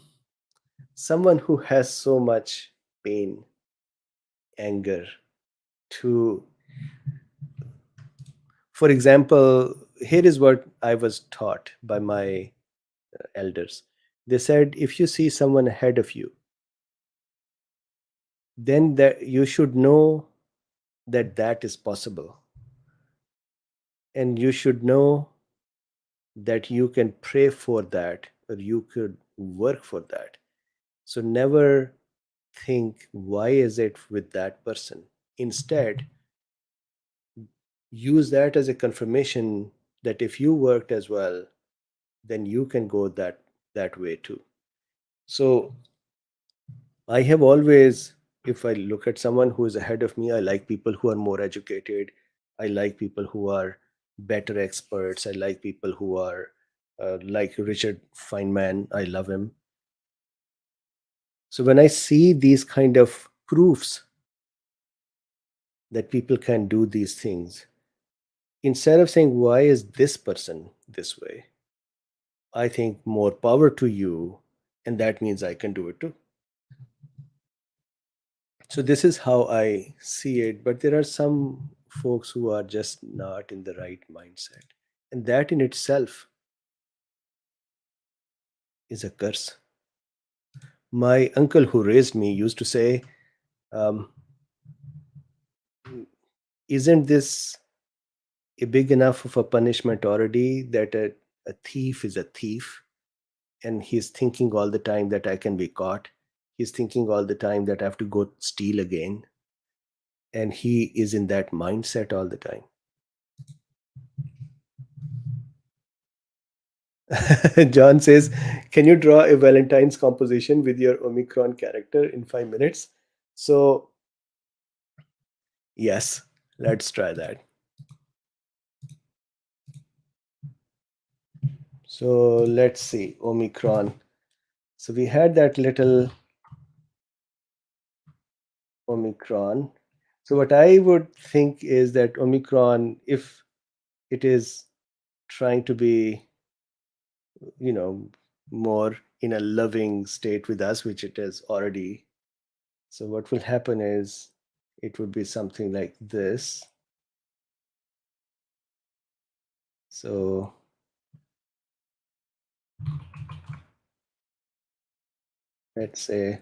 someone who has so much pain, anger. To, for example, here is what I was taught by my elders. They said, if you see someone ahead of you, then that you should know that that is possible, and you should know that you can pray for that or you could work for that. So never think, why is it with that person? Instead, use that as a confirmation that if you worked as well, then you can go that way too. So I have always, if I look at someone who is ahead of me, I like people who are more educated. I like people who are better experts. I like people who are like Richard Feynman. I love him. So when I see these kind of proofs that people can do these things, instead of saying, why is this person this way? I think more power to you. And that means I can do it too. So this is how I see it. But there are some folks who are just not in the right mindset. And that in itself is a curse. My uncle who raised me used to say, um, isn't this a big enough of a punishment already that a thief is a thief? And he's thinking all the time that I can be caught. He's thinking all the time that I have to go steal again. And he is in that mindset all the time. John says, can you draw a Valentine's composition with your Omicron character in 5 minutes? So, yes, let's try that. So, let's see, Omicron. So, we had that little Omicron. So, what I would think is that Omicron, if it is trying to be, you know, more in a loving state with us, which it is already. So, what will happen is it would be something like this. So, let's say,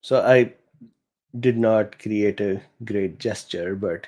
so I did not create a great gesture, but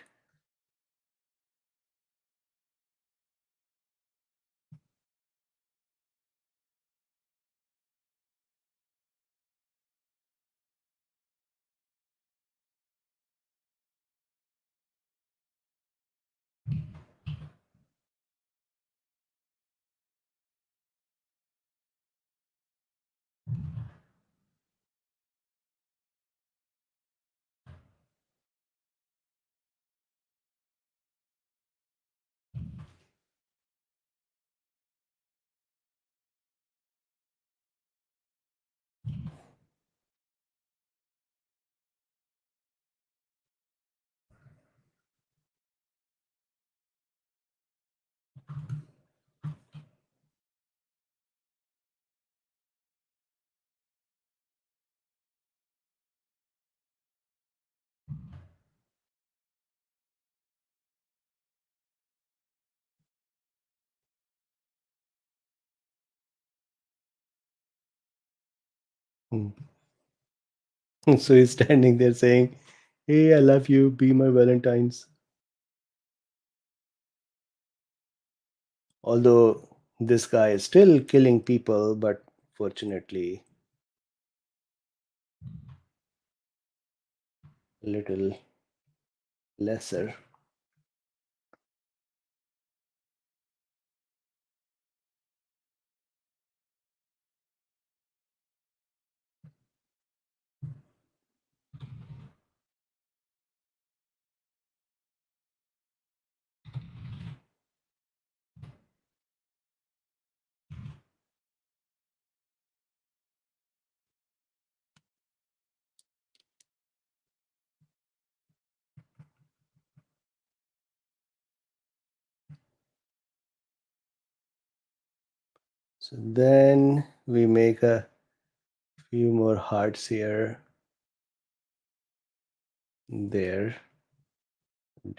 hmm. So he's standing there saying, hey, I love you, be my Valentine's. Although this guy is still killing people, but fortunately, a little lesser. So then we make a few more hearts here, there,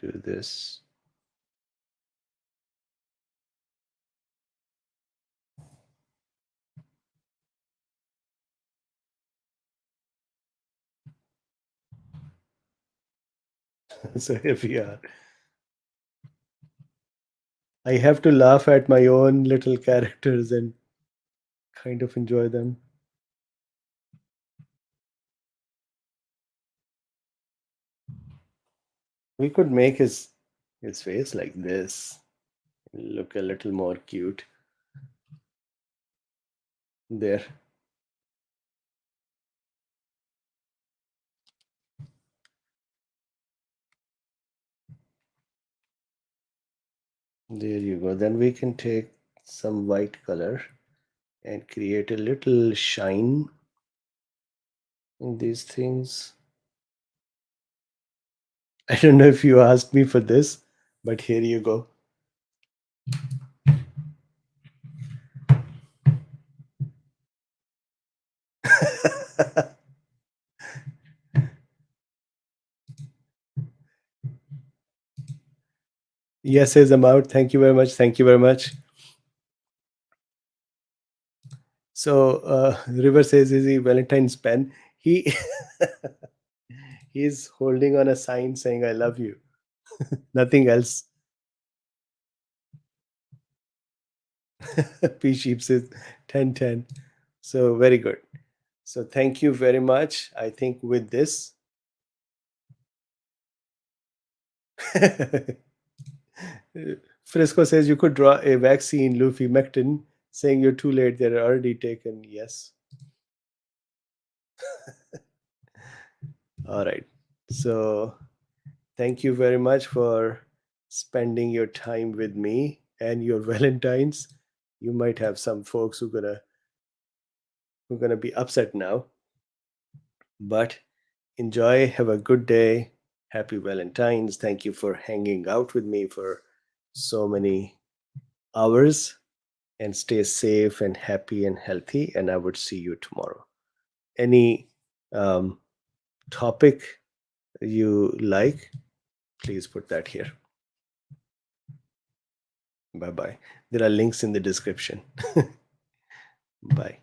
do this. So here we are. I have to laugh at my own little characters and kind of enjoy them. We could make his face like this, look a little more cute. There, there you go. Then we can take some white color and create a little shine in these things. I don't know if you asked me for this, but here you go. Yes, says I'm out. Thank you very much. Thank you very much. So River says, is he Valentine's pen? He he's holding on a sign saying I love you. Nothing else. P Sheep says 10-10. So very good. So thank you very much. I think with this Frisco says you could draw a vaccine, Luffy Mectin, saying you're too late, they're already taken. Yes. All right. So thank you very much for spending your time with me and your Valentines. You might have some folks who gonna be upset now, but enjoy. Have a good day. Happy Valentines. Thank you for hanging out with me for so many hours. And stay safe and happy and healthy. And I would see you tomorrow. Any um, topic you like, please put that here. Bye bye. There are links in the description. Bye.